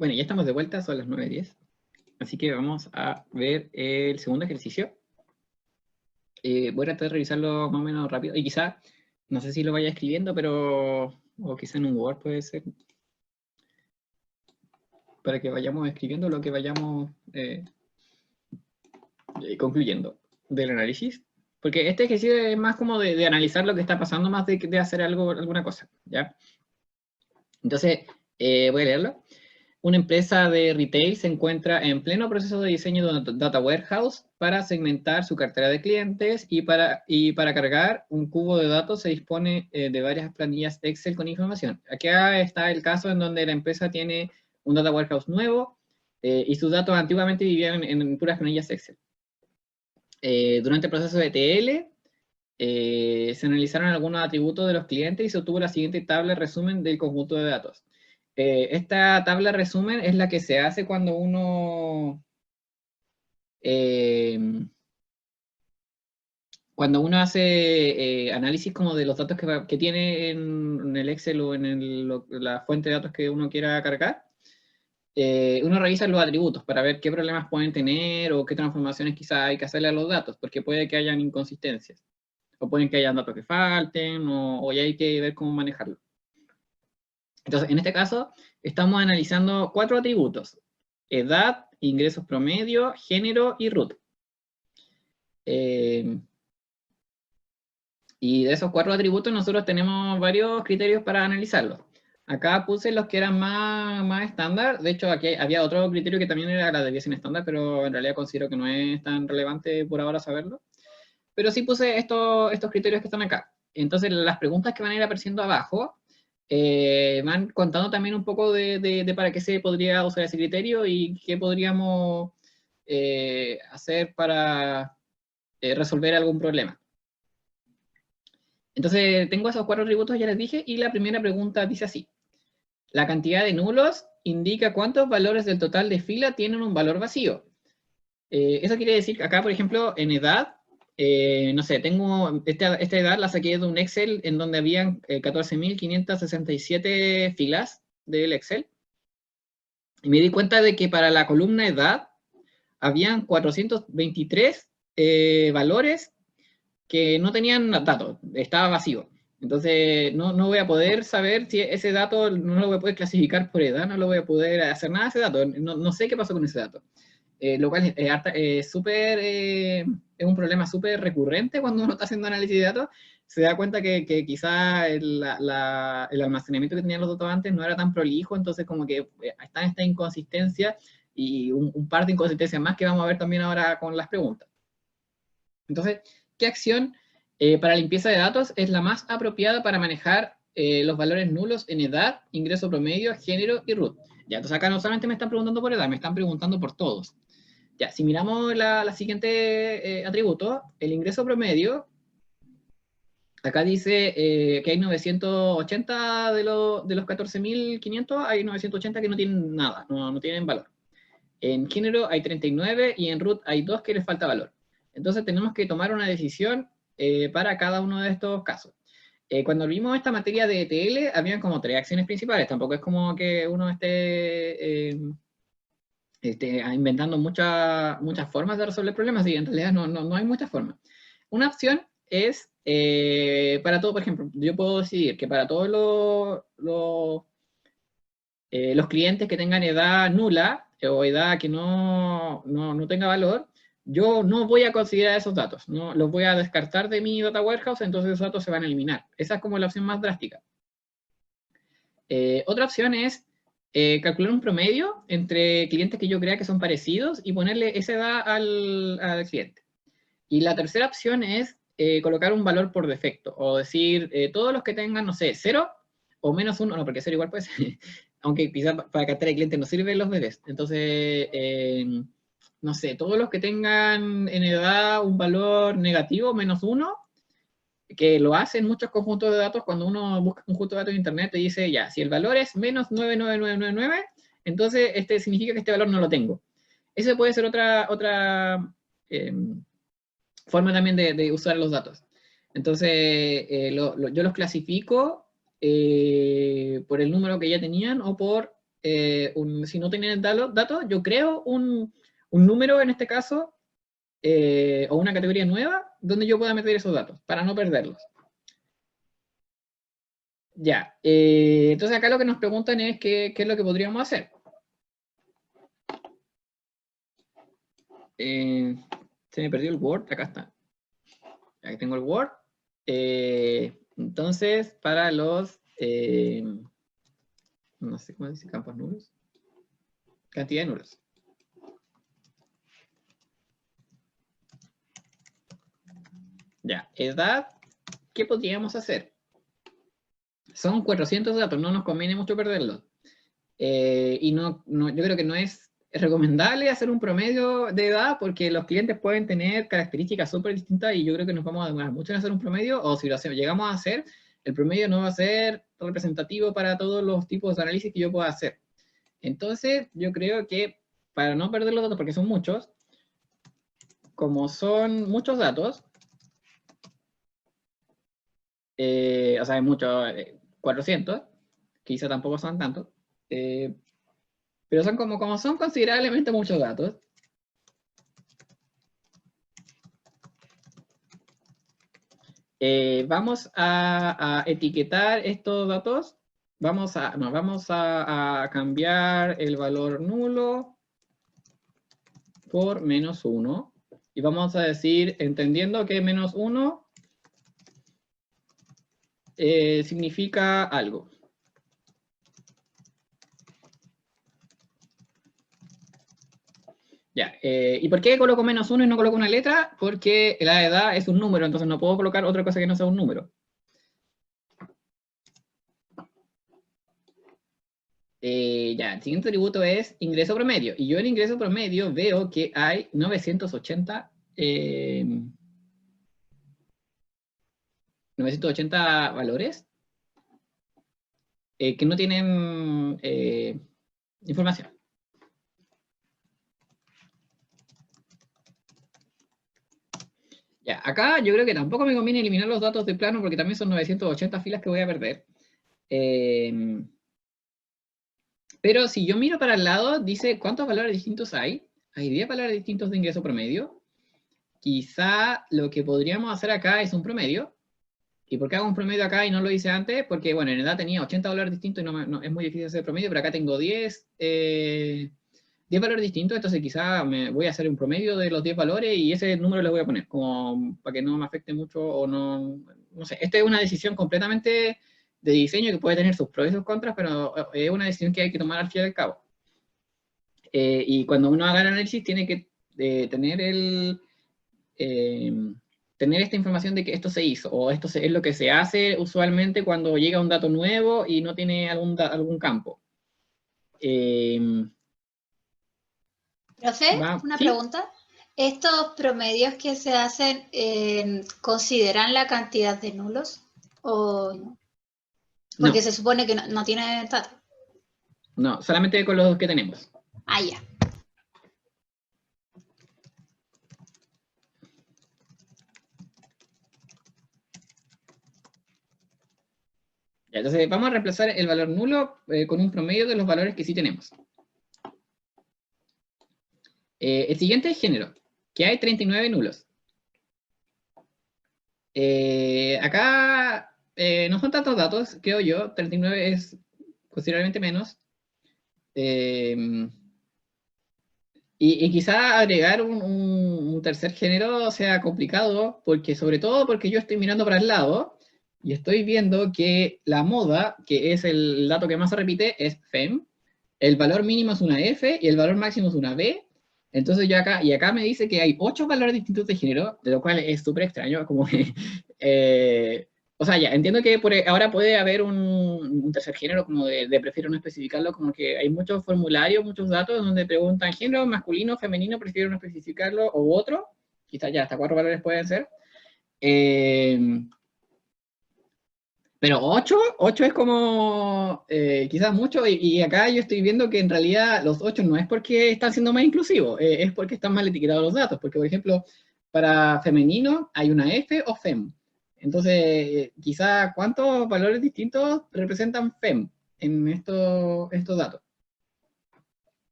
Bueno, ya estamos de vuelta, son las 9:10. Así que vamos a ver el segundo ejercicio. Voy a tratar de revisarlo más o menos rápido. Y quizá, no sé si lo vaya escribiendo, pero... O quizá en un Word puede ser. Para que vayamos escribiendo lo que vayamos concluyendo del análisis. Porque este ejercicio es más como de analizar lo que está pasando, más de hacer alguna cosa, ¿ya? Entonces, voy a leerlo. Una empresa de retail se encuentra en pleno proceso de diseño de una data warehouse para segmentar su cartera de clientes y para cargar un cubo de datos se dispone de varias planillas Excel con información. Acá está el caso en donde la empresa tiene un data warehouse nuevo y sus datos antiguamente vivían en puras planillas Excel. Durante el proceso de ETL, se analizaron algunos atributos de los clientes y se obtuvo la siguiente tabla de resumen del conjunto de datos. Esta tabla de resumen es la que se hace cuando uno hace análisis como de los datos que tiene en el Excel o en la fuente de datos que uno quiera cargar. Uno revisa los atributos para ver qué problemas pueden tener o qué transformaciones quizá hay que hacerle a los datos, porque puede que hayan inconsistencias, o pueden que hayan datos que falten, o ya hay que ver cómo manejarlo. Entonces, en este caso, estamos analizando 4 atributos: edad, ingresos promedio, género y root. Y de esos 4 atributos nosotros tenemos varios criterios para analizarlos. Acá puse los que eran más estándar. De hecho, aquí había otro criterio que también era la desviación estándar, pero en realidad considero que no es tan relevante por ahora saberlo. Pero sí puse estos criterios que están acá. Entonces, las preguntas que van a ir apareciendo abajo van contando también un poco de para qué se podría usar ese criterio y qué podríamos hacer para resolver algún problema. Entonces, tengo esos 4 atributos, ya les dije, y la primera pregunta dice así: la cantidad de nulos indica cuántos valores del total de fila tienen un valor vacío. Eso quiere decir que acá, por ejemplo, en edad, no sé, tengo esta edad la saqué de un Excel en donde habían 14.567 filas del Excel. Y me di cuenta de que para la columna edad habían 423 valores que no tenían datos, estaba vacío. Entonces, no voy a poder saber si ese dato, no lo voy a poder clasificar por edad, no lo voy a poder hacer nada de ese dato, no sé qué pasó con ese dato. Lo cual es un problema súper recurrente cuando uno está haciendo análisis de datos. Se da cuenta que quizá el almacenamiento que tenían los datos antes no era tan prolijo, entonces como que está esta inconsistencia y un par de inconsistencias más que vamos a ver también ahora con las preguntas. Entonces, ¿qué acción para limpieza de datos es la más apropiada para manejar los valores nulos en edad, ingreso promedio, género y root? Ya, entonces acá no solamente me están preguntando por edad, me están preguntando por todos. Ya, si miramos la siguiente atributo, el ingreso promedio, acá dice que hay 980 de los 14.500, hay 980 que no tienen nada, no tienen valor. En género hay 39 y en root hay 2 que les falta valor. Entonces tenemos que tomar una decisión para cada uno de estos casos. Cuando vimos esta materia de ETL, habían como 3 acciones principales. Tampoco es como que uno esté inventando muchas formas de resolver problemas, y en realidad no hay muchas formas. Una opción es, para todo, por ejemplo, yo puedo decidir que para todos los clientes que tengan edad nula, o edad que no tenga valor, yo no voy a considerar esos datos, no los voy a descartar de mi data warehouse, entonces esos datos se van a eliminar. Esa es como la opción más drástica. Otra opción es calcular un promedio entre clientes que yo crea que son parecidos y ponerle esa edad al cliente. Y la tercera opción es colocar un valor por defecto, o decir, todos los que tengan, no sé, 0 o -1, no, porque 0 igual puede ser, aunque quizás para cartera de cliente no sirven los bebés. Entonces, no sé, todos los que tengan en edad un valor negativo, -1, que lo hacen muchos conjuntos de datos. Cuando uno busca un conjunto de datos en internet, te dice, ya, si el valor es -99999, entonces significa que este valor no lo tengo. Esa puede ser otra forma también de usar los datos. Entonces, yo los clasifico por el número que ya tenían o por si no tienen datos, yo creo un número en este caso, o una categoría nueva, donde yo pueda meter esos datos, para no perderlos. Ya, entonces acá lo que nos preguntan es qué es lo que podríamos hacer. Se me perdió el Word, acá está. Aquí tengo el Word. Entonces, para los, no sé cómo dice, campos nulos. Cantidad de nulos. Ya, edad, ¿qué podríamos hacer? Son 400 datos, no nos conviene mucho perderlos. Y yo creo que no es recomendable hacer un promedio de edad porque los clientes pueden tener características súper distintas y yo creo que nos vamos a demorar mucho en hacer un promedio, o si lo llegamos a hacer, el promedio no va a ser representativo para todos los tipos de análisis que yo pueda hacer. Entonces, yo creo que para no perder los datos, porque son muchos, como son muchos datos, o sea, hay muchos, 400, quizá tampoco son tantos, pero son como son considerablemente muchos datos. Vamos a etiquetar estos datos. Vamos a cambiar el valor nulo por -1. Y vamos a decir, entendiendo que -1 significa algo. Ya, ¿y por qué coloco -1 y no coloco una letra? Porque la edad es un número, entonces no puedo colocar otra cosa que no sea un número. Ya, el siguiente atributo es ingreso promedio. Y yo en ingreso promedio veo que hay 980 valores que no tienen información. Ya, acá yo creo que tampoco me conviene eliminar los datos de plano porque también son 980 filas que voy a perder. Pero si yo miro para el lado, dice cuántos valores distintos hay. Hay 10 valores distintos de ingreso promedio. Quizá lo que podríamos hacer acá es un promedio. ¿Y por qué hago un promedio acá y no lo hice antes? Porque, bueno, en edad tenía 80 valores distintos y no, es muy difícil hacer promedio, pero acá tengo 10 valores distintos, entonces quizá me voy a hacer un promedio de los 10 valores y ese número le voy a poner, como para que no me afecte mucho o no sé. Esta es una decisión completamente de diseño que puede tener sus pros y sus contras, pero es una decisión que hay que tomar al fin y al cabo. Y cuando uno haga el análisis tiene que tener esta información de que esto se hizo, o esto es lo que se hace usualmente cuando llega un dato nuevo y no tiene algún campo. Profe, una ¿sí? pregunta. ¿Estos promedios que se hacen consideran la cantidad de nulos o no? Porque No. se supone que no tiene datos. No, solamente con los que tenemos. Ah, ya. Entonces vamos a reemplazar el valor nulo con un promedio de los valores que sí tenemos. El siguiente es género, que hay 39 nulos. Acá no son tantos datos, creo yo, 39 es considerablemente menos. Y quizá agregar un tercer género sea complicado, sobre todo porque yo estoy mirando para el lado y estoy viendo que la moda, que es el dato que más se repite, es FEM. El valor mínimo es una F y el valor máximo es una B. Entonces yo acá me dice que hay 8 valores distintos de género, de lo cual es súper extraño, como que... o sea, ya, entiendo que ahora puede haber un tercer género, como de prefiero no especificarlo, como que hay muchos formularios, muchos datos donde preguntan género, masculino, femenino, prefiero no especificarlo, o otro, quizás ya hasta 4 valores pueden ser. Pero 8 es como quizás mucho, y acá yo estoy viendo que en realidad los 8 no es porque están siendo más inclusivos, es porque están mal etiquetados los datos, porque por ejemplo, para femenino hay una F o FEM. Entonces, quizás cuántos valores distintos representan FEM en estos datos.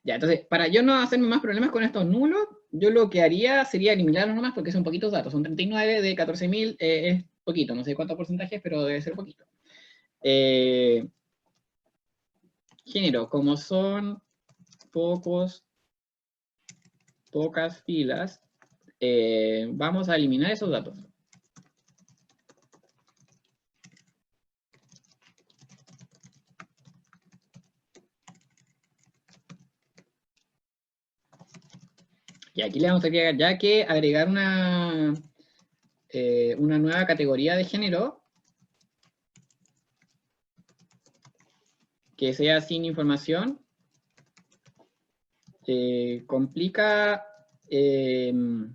Ya, entonces, para yo no hacerme más problemas con estos nulos, yo lo que haría sería eliminarlos nomás porque son poquitos datos. Son 39 de 14.000, es poquito, no sé cuántos porcentajes, pero debe ser poquito. Género, como son pocas filas, vamos a eliminar esos datos. Y aquí le vamos a agregar, ya que agregar una nueva categoría de género que sea sin información, complica el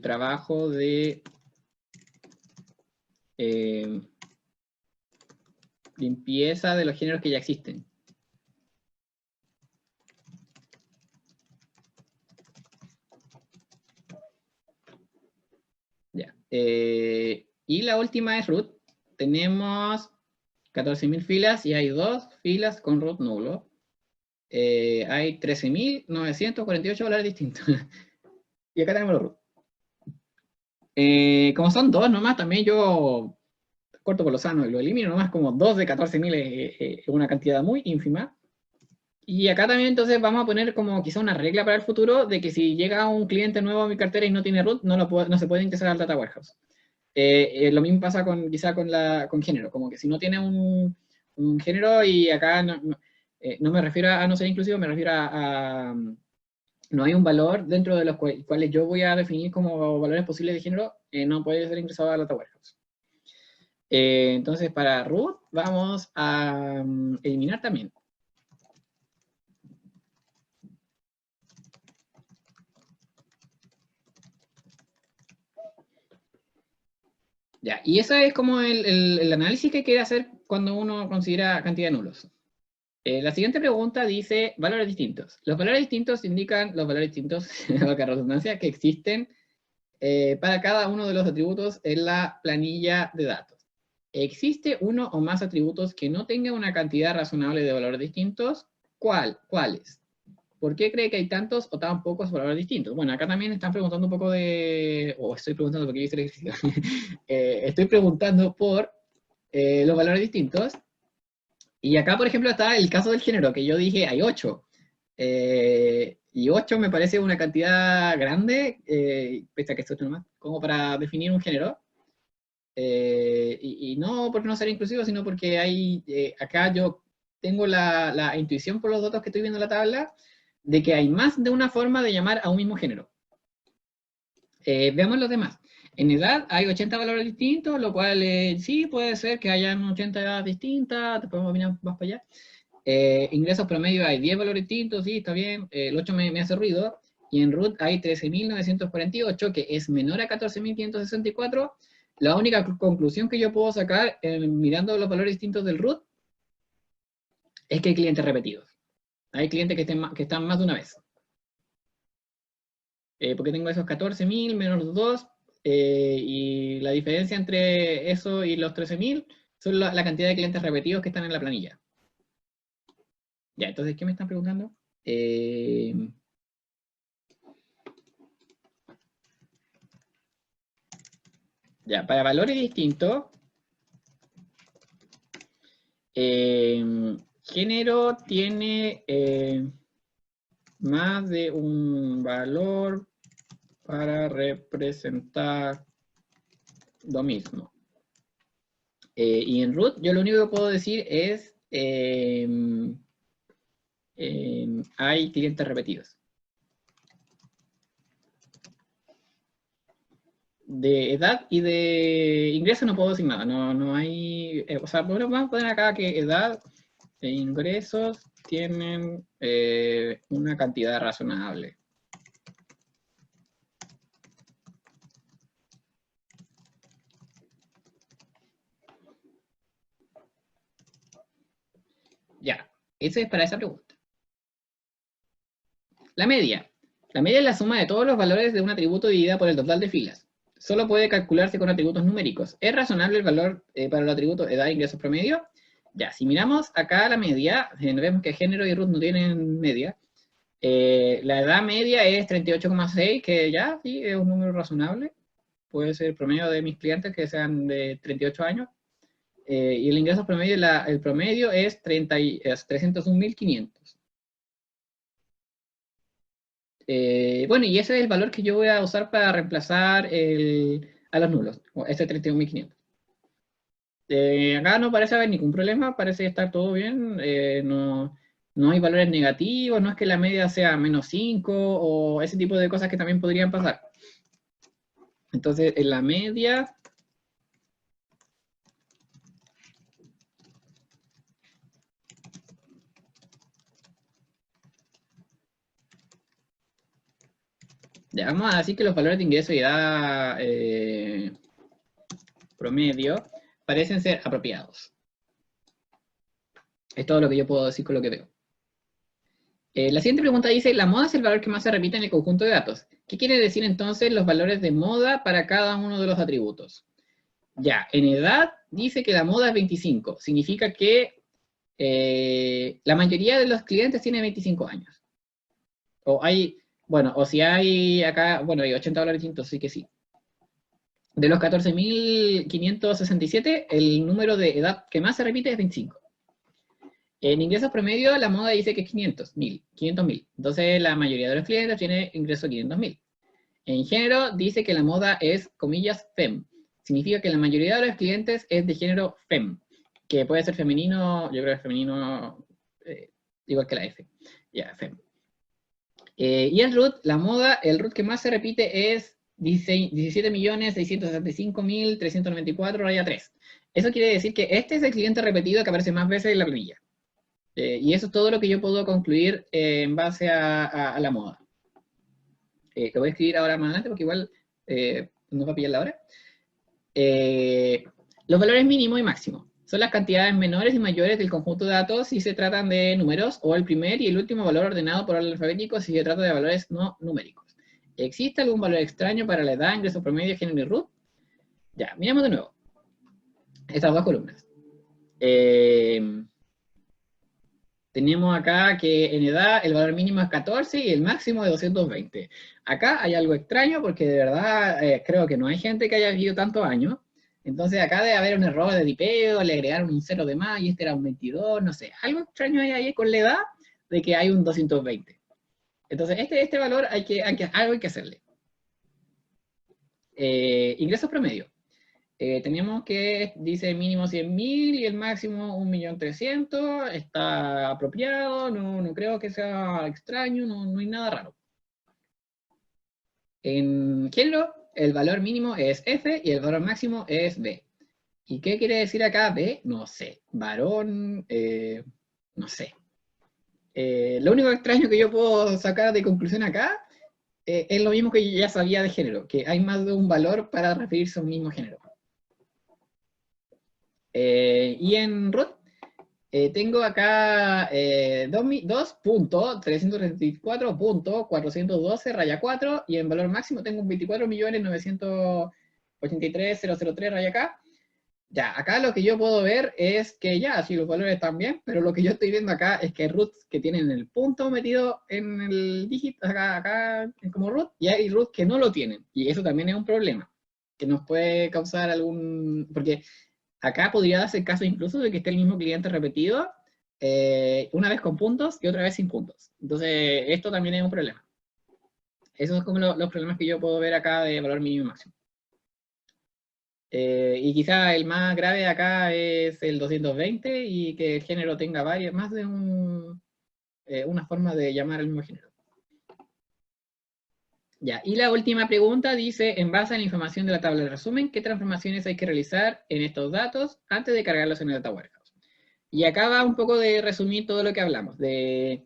trabajo de limpieza de los géneros que ya existen. Ya. Y la última es root. Tenemos 14.000 filas y hay 2 filas con root nulo. Hay 13.948 valores distintos. Y acá tenemos los root. Como son 2 nomás, también yo corto por lo sano y lo elimino nomás, como 2 de 14.000 es una cantidad muy ínfima. Y acá también entonces vamos a poner como quizá una regla para el futuro de que si llega un cliente nuevo a mi cartera y no tiene root, no se puede ingresar al Data Warehouse. Lo mismo pasa quizá con género, como que si no tiene un género, y acá no me refiero a no ser inclusivo, me refiero a no hay un valor dentro de los cuales yo voy a definir como valores posibles de género, no puede ser ingresado al Data Warehouse. Entonces para root vamos a eliminar también. Ya, y eso es como el análisis que quiere hacer cuando uno considera cantidad de nulos. La siguiente pregunta dice valores distintos. Los valores distintos indican los valores distintos, valga la redundancia, que existen para cada uno de los atributos en la planilla de datos. ¿Existe uno o más atributos que no tengan una cantidad razonable de valores distintos? ¿Cuáles? ¿Por qué cree que hay tantos o tan pocos valores distintos? Bueno, acá también están preguntando un poco de... estoy preguntando porque yo hice electricidad. Estoy preguntando por los valores distintos. Y acá, por ejemplo, está el caso del género, que yo dije hay 8. Y 8 me parece una cantidad grande, pese a que esto es nomás, como para definir un género. Y no por no ser inclusivo, sino porque hay, acá yo tengo la intuición por los datos que estoy viendo en la tabla, de que hay más de una forma de llamar a un mismo género. Veamos los demás. En edad hay 80 valores distintos, lo cual sí puede ser que hayan 80 edades distintas, después vamos a mirar más para allá. Ingresos promedio hay 10 valores distintos, sí, está bien, el 8 me hace ruido. Y en root hay 13.948, que es menor a 14.564. La única conclusión que yo puedo sacar mirando los valores distintos del root es que hay clientes repetidos. Hay clientes que están más de una vez. Porque tengo esos 14.000 menos 2, y la diferencia entre eso y los 13.000 son la cantidad de clientes repetidos que están en la planilla. Ya, entonces, ¿qué me están preguntando? Ya, para valores distintos, género tiene más de un valor para representar lo mismo. Y en root, yo lo único que puedo decir es hay clientes repetidos. De edad y de ingreso no puedo decir nada, no hay, o sea, vamos a poner acá que edad e ingresos tienen una cantidad razonable. Ya, eso es para esa pregunta. La media. La media es la suma de todos los valores de un atributo dividida por el total de filas. Solo puede calcularse con atributos numéricos. ¿Es razonable el valor para el atributo edad e ingresos promedio? Ya, si miramos acá la media, vemos que género y Ruth no tienen media. La edad media es 38,6, que ya sí es un número razonable. Puede ser el promedio de mis clientes que sean de 38 años. Y el ingreso promedio, el promedio es 301.500. Bueno, y ese es el valor que yo voy a usar para reemplazar a los nulos, este 31.500. Acá no parece haber ningún problema, parece estar todo bien, no hay valores negativos, no es que la media sea menos 5 o ese tipo de cosas que también podrían pasar. Entonces, en la media... Ya, vamos a decir que los valores de ingreso y edad promedio parecen ser apropiados. Es todo lo que yo puedo decir con lo que veo. La siguiente pregunta dice, la moda es el valor que más se repite en el conjunto de datos. ¿Qué quiere decir entonces los valores de moda para cada uno de los atributos? Ya, en edad dice que la moda es 25. Significa que la mayoría de los clientes tienen 25 años. O si hay acá, bueno, hay 80 valores distintos, sí que sí. De los 14.567, el número de edad que más se repite es 25. En ingresos promedio, la moda dice que es 500.000. Entonces, la mayoría de los clientes tiene ingresos 500.000. En género, dice que la moda es, comillas, fem. Significa que la mayoría de los clientes es de género fem, que puede ser femenino, yo creo que es femenino igual que la F. Ya, fem. Y el root, la moda, el root que más se repite es 17.665.394, raya 3. Eso quiere decir que este es el cliente repetido que aparece más veces en la planilla. Y eso es todo lo que yo puedo concluir en base a la moda. Lo voy a escribir ahora más adelante porque igual nos va a pillar la hora. Los valores mínimo y máximo son las cantidades menores y mayores del conjunto de datos si se tratan de números, o el primer y el último valor ordenado por orden alfabético si se trata de valores no numéricos. ¿Existe algún valor extraño para la edad, ingreso promedio, género y root? Ya, miramos de nuevo estas dos columnas. Tenemos acá que en edad el valor mínimo es 14 y el máximo es 220. Acá hay algo extraño porque de verdad creo que no hay gente que haya vivido tantos años. Entonces acá debe haber un error de tipeo, le agregaron un 0 de más y este era un 22, no sé. Algo extraño hay ahí con la edad de que hay un 220. Entonces este valor algo hay que hacerle. Ingresos promedio. Tenemos que dice mínimo 100.000 y el máximo 1.300.000, está apropiado, no creo que sea extraño, no hay nada raro. En género, el valor mínimo es F y el valor máximo es B. ¿Y qué quiere decir acá B? No sé. Varón, no sé. Lo único extraño que yo puedo sacar de conclusión acá es lo mismo que yo ya sabía de género, que hay más de un valor para referirse a un mismo género. Y en root tengo acá 2.334.412 raya 4 y en valor máximo tengo un 24.983.003 raya acá. Ya, acá lo que yo puedo ver es que ya, sí, los valores están bien, pero lo que yo estoy viendo acá es que hay roots que tienen el punto metido en el dígito, acá como root, y hay roots que no lo tienen. Y eso también es un problema, que nos puede causar algún... Porque acá podría darse el caso incluso de que esté el mismo cliente repetido, una vez con puntos y otra vez sin puntos. Entonces, esto también es un problema. Esos son como los problemas que yo puedo ver acá de valor mínimo y máximo. Y quizá el más grave acá es el 220 y que el género tenga más de una forma de llamar al mismo género. Ya, y la última pregunta dice, en base a la información de la tabla de resumen, ¿qué transformaciones hay que realizar en estos datos antes de cargarlos en el Data Warehouse? Y acá va un poco de resumir todo lo que hablamos, de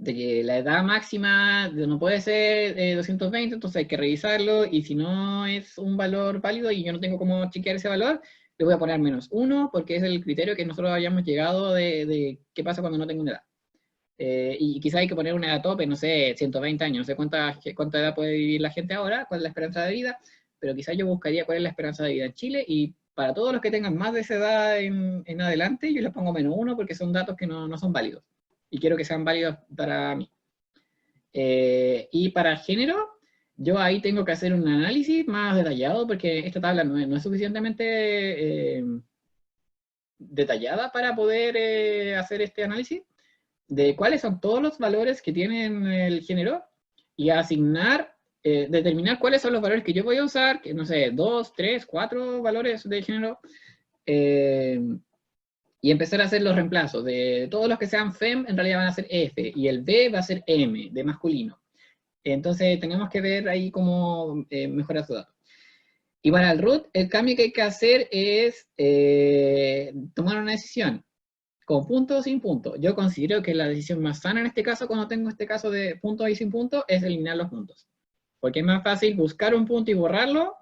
que la edad máxima no puede ser 220, entonces hay que revisarlo, y si no es un valor válido y yo no tengo cómo chequear ese valor, le voy a poner -1, porque es el criterio que nosotros habíamos llegado de qué pasa cuando no tengo una edad. Y quizá hay que poner una edad tope, no sé, 120 años, no sé cuánta edad puede vivir la gente ahora, cuál es la esperanza de vida, pero quizá yo buscaría cuál es la esperanza de vida en Chile y para todos los que tengan más de esa edad en adelante, yo les pongo -1 porque son datos que no son válidos. Y quiero que sean válidos para mí. Y para género, yo ahí tengo que hacer un análisis más detallado porque esta tabla no es suficientemente detallada para poder hacer este análisis de cuáles son todos los valores que tienen el género y asignar, determinar cuáles son los valores que yo voy a usar, que no sé, 2, 3, 4 valores de género, y empezar a hacer los reemplazos. De todos los que sean fem, en realidad van a ser F, y el B va a ser M, de masculino. Entonces tenemos que ver ahí cómo mejorar su dato. Y para el root, el cambio que hay que hacer es tomar una decisión, con punto o sin punto. Yo considero que la decisión más sana en este caso, cuando tengo este caso de punto y sin punto, es eliminar los puntos. Porque es más fácil buscar un punto y borrarlo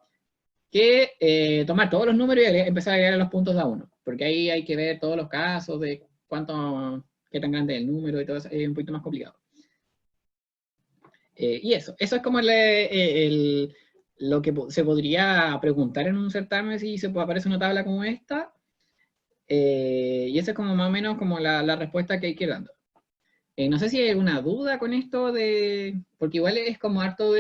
que tomar todos los números y empezar a agregar los puntos a uno. Porque ahí hay que ver todos los casos de qué tan grande es el número y todo eso, es un poquito más complicado. Y eso es como lo que se podría preguntar en un certamen si se aparece una tabla como esta. Y esa es como más o menos como la respuesta que hay que ir dando. No sé si hay alguna duda con esto porque igual es como harto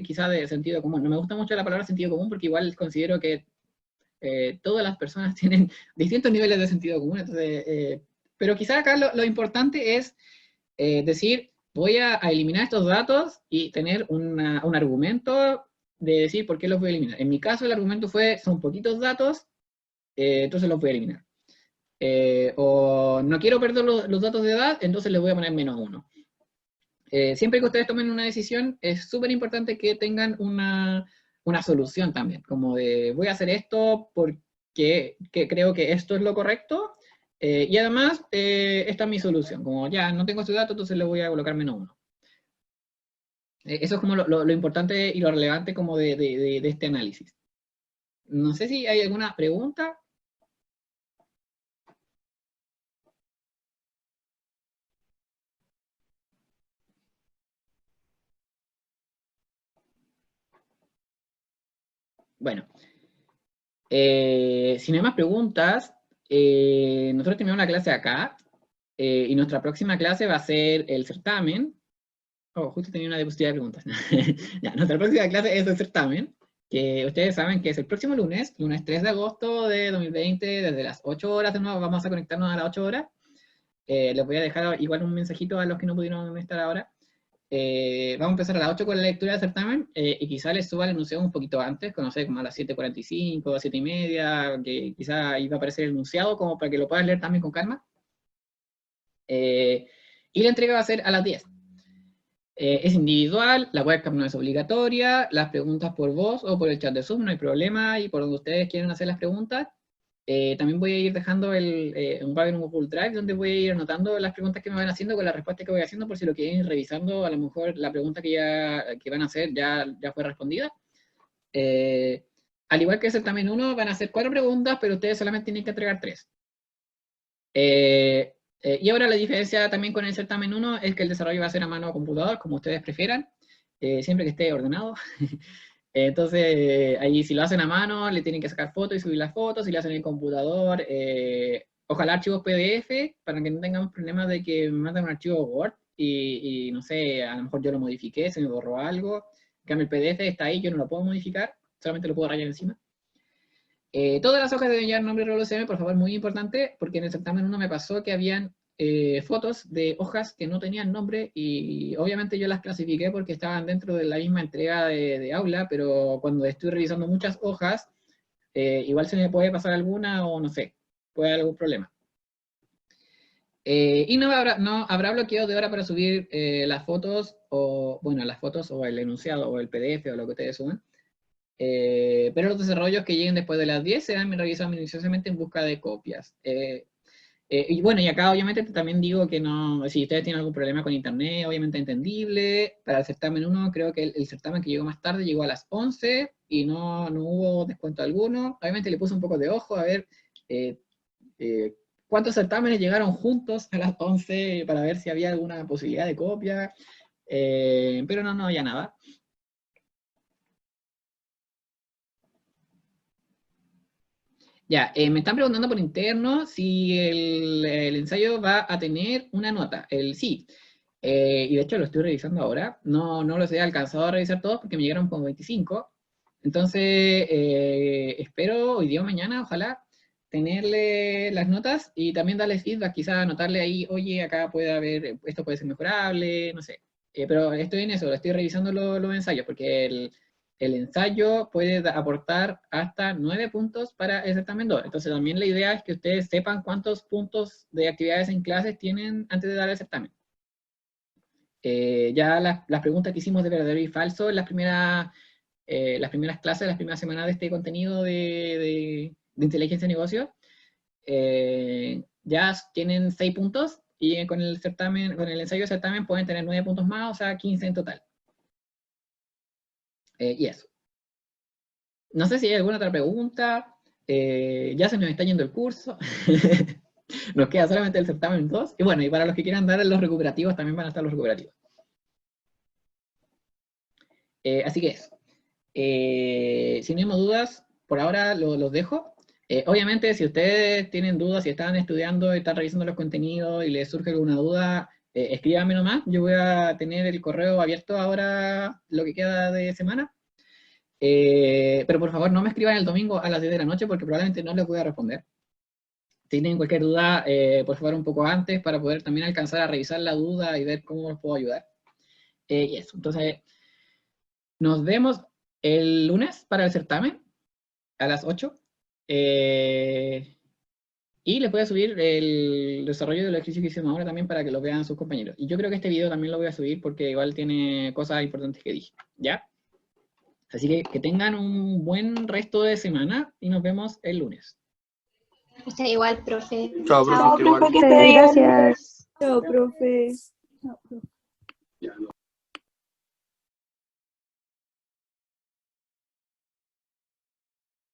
quizá de sentido común. No me gusta mucho la palabra sentido común porque igual considero que todas las personas tienen distintos niveles de sentido común. Entonces, pero quizá acá lo importante es decir, voy a eliminar estos datos y tener un argumento de decir por qué los voy a eliminar. En mi caso el argumento son poquitos datos, entonces los voy a eliminar. O no quiero perder los datos de edad, entonces les voy a poner -1. Siempre que ustedes tomen una decisión, es súper importante que tengan una solución también, como de voy a hacer esto porque creo que esto es lo correcto, y además esta es mi solución, como ya no tengo este dato, entonces le voy a colocar -1. Eso es como lo importante y lo relevante como de este análisis. No sé si hay alguna pregunta. Bueno, si no hay más preguntas, nosotros terminamos la clase acá, y nuestra próxima clase va a ser el certamen. Oh, justo tenía una diapositiva de preguntas. Ya, nuestra próxima clase es el certamen, que ustedes saben que es el próximo lunes 3 de agosto de 2020, desde las 8 horas de nuevo, vamos a conectarnos a las 8 horas. Les voy a dejar igual un mensajito a los que no pudieron estar ahora. Vamos a empezar a las 8 con la lectura del certamen, y quizá les suba el enunciado un poquito antes, como a las 7:45, 7:30, que quizá iba a aparecer el enunciado, como para que lo puedas leer también con calma. Y la entrega va a ser a las 10. Es individual, la webcam no es obligatoria, las preguntas por voz o por el chat de Zoom, no hay problema, y por donde ustedes quieran hacer las preguntas. También voy a ir dejando va a haber un Google Drive donde voy a ir anotando las preguntas que me van haciendo con la respuesta que voy haciendo, por si lo quieren ir revisando, a lo mejor la pregunta que van a hacer ya fue respondida. Al igual que el certamen 1, van a hacer 4 preguntas, pero ustedes solamente tienen que entregar 3. Y ahora la diferencia también con el certamen 1 es que el desarrollo va a ser a mano o computador, como ustedes prefieran, siempre que esté ordenado. Entonces, ahí si lo hacen a mano, le tienen que sacar fotos y subir las fotos. Si lo hacen en el computador, ojalá archivos PDF, para que no tengamos problemas de que me manden un archivo Word y no sé, a lo mejor yo lo modifiqué, se me borró algo. En cambio, el PDF está ahí, yo no lo puedo modificar, solamente lo puedo rayar encima. Todas las hojas deben llevar nombre RWCM, por favor, muy importante, porque en el certamen 1 me pasó que habían fotos de hojas que no tenían nombre, y obviamente yo las clasifiqué porque estaban dentro de la misma entrega de aula, pero cuando estoy revisando muchas hojas, igual se me puede pasar alguna o no sé, puede haber algún problema. Y no habrá bloqueo de hora para subir las fotos, las fotos o el enunciado o el PDF o lo que ustedes suban. Pero los desarrollos que lleguen después de las 10 serán revisados minuciosamente en busca de copias. Y bueno, y acá obviamente también digo que no, si ustedes tienen algún problema con internet, obviamente entendible. Para el certamen 1, creo que el certamen que llegó más tarde llegó a las 11 y no hubo descuento alguno. Obviamente le puse un poco de ojo a ver cuántos certámenes llegaron juntos a las 11 para ver si había alguna posibilidad de copia. Pero no había nada. Ya, me están preguntando por interno si el ensayo va a tener una nota. Sí. Y de hecho lo estoy revisando ahora. No los he alcanzado a revisar todos porque me llegaron como 25. Entonces, espero hoy día o mañana, ojalá, tenerle las notas y también darles feedback, quizás anotarle ahí, oye, acá puede haber, esto puede ser mejorable, no sé. Pero estoy en eso, estoy revisando los ensayos, porque el ensayo puede aportar hasta 9 puntos para el certamen 2. Entonces también la idea es que ustedes sepan cuántos puntos de actividades en clases tienen antes de dar el certamen. Ya las preguntas que hicimos de verdadero y falso en las primeras clases, las primeras semanas de este contenido de inteligencia de negocios, ya tienen 6 puntos y con el ensayo de certamen pueden tener 9 puntos más, o sea, 15 en total. Y eso. No sé si hay alguna otra pregunta. Ya se nos está yendo el curso. Nos queda solamente el certamen 2. Y bueno, y para los que quieran dar los recuperativos, también van a estar los recuperativos. Así que eso. Si no hay dudas, por ahora los dejo. Obviamente, si ustedes tienen dudas, si están estudiando, están revisando los contenidos y les surge alguna duda, escríbanme nomás. Yo voy a tener el correo abierto ahora lo que queda de semana. Pero por favor no me escriban el domingo a las 10 de la noche porque probablemente no les voy a responder. Si tienen cualquier duda, por favor un poco antes para poder también alcanzar a revisar la duda y ver cómo los puedo ayudar. Y eso, entonces nos vemos el lunes para el certamen a las 8. Y les voy a subir el desarrollo del ejercicio que hicimos ahora también para que lo vean sus compañeros. Y yo creo que este video también lo voy a subir porque igual tiene cosas importantes que dije, ¿ya? Así que tengan un buen resto de semana y nos vemos el lunes. Usted igual, profe. Chao, profe, Chao, que igual. profe, que esté bien. Chao, profe. Chao.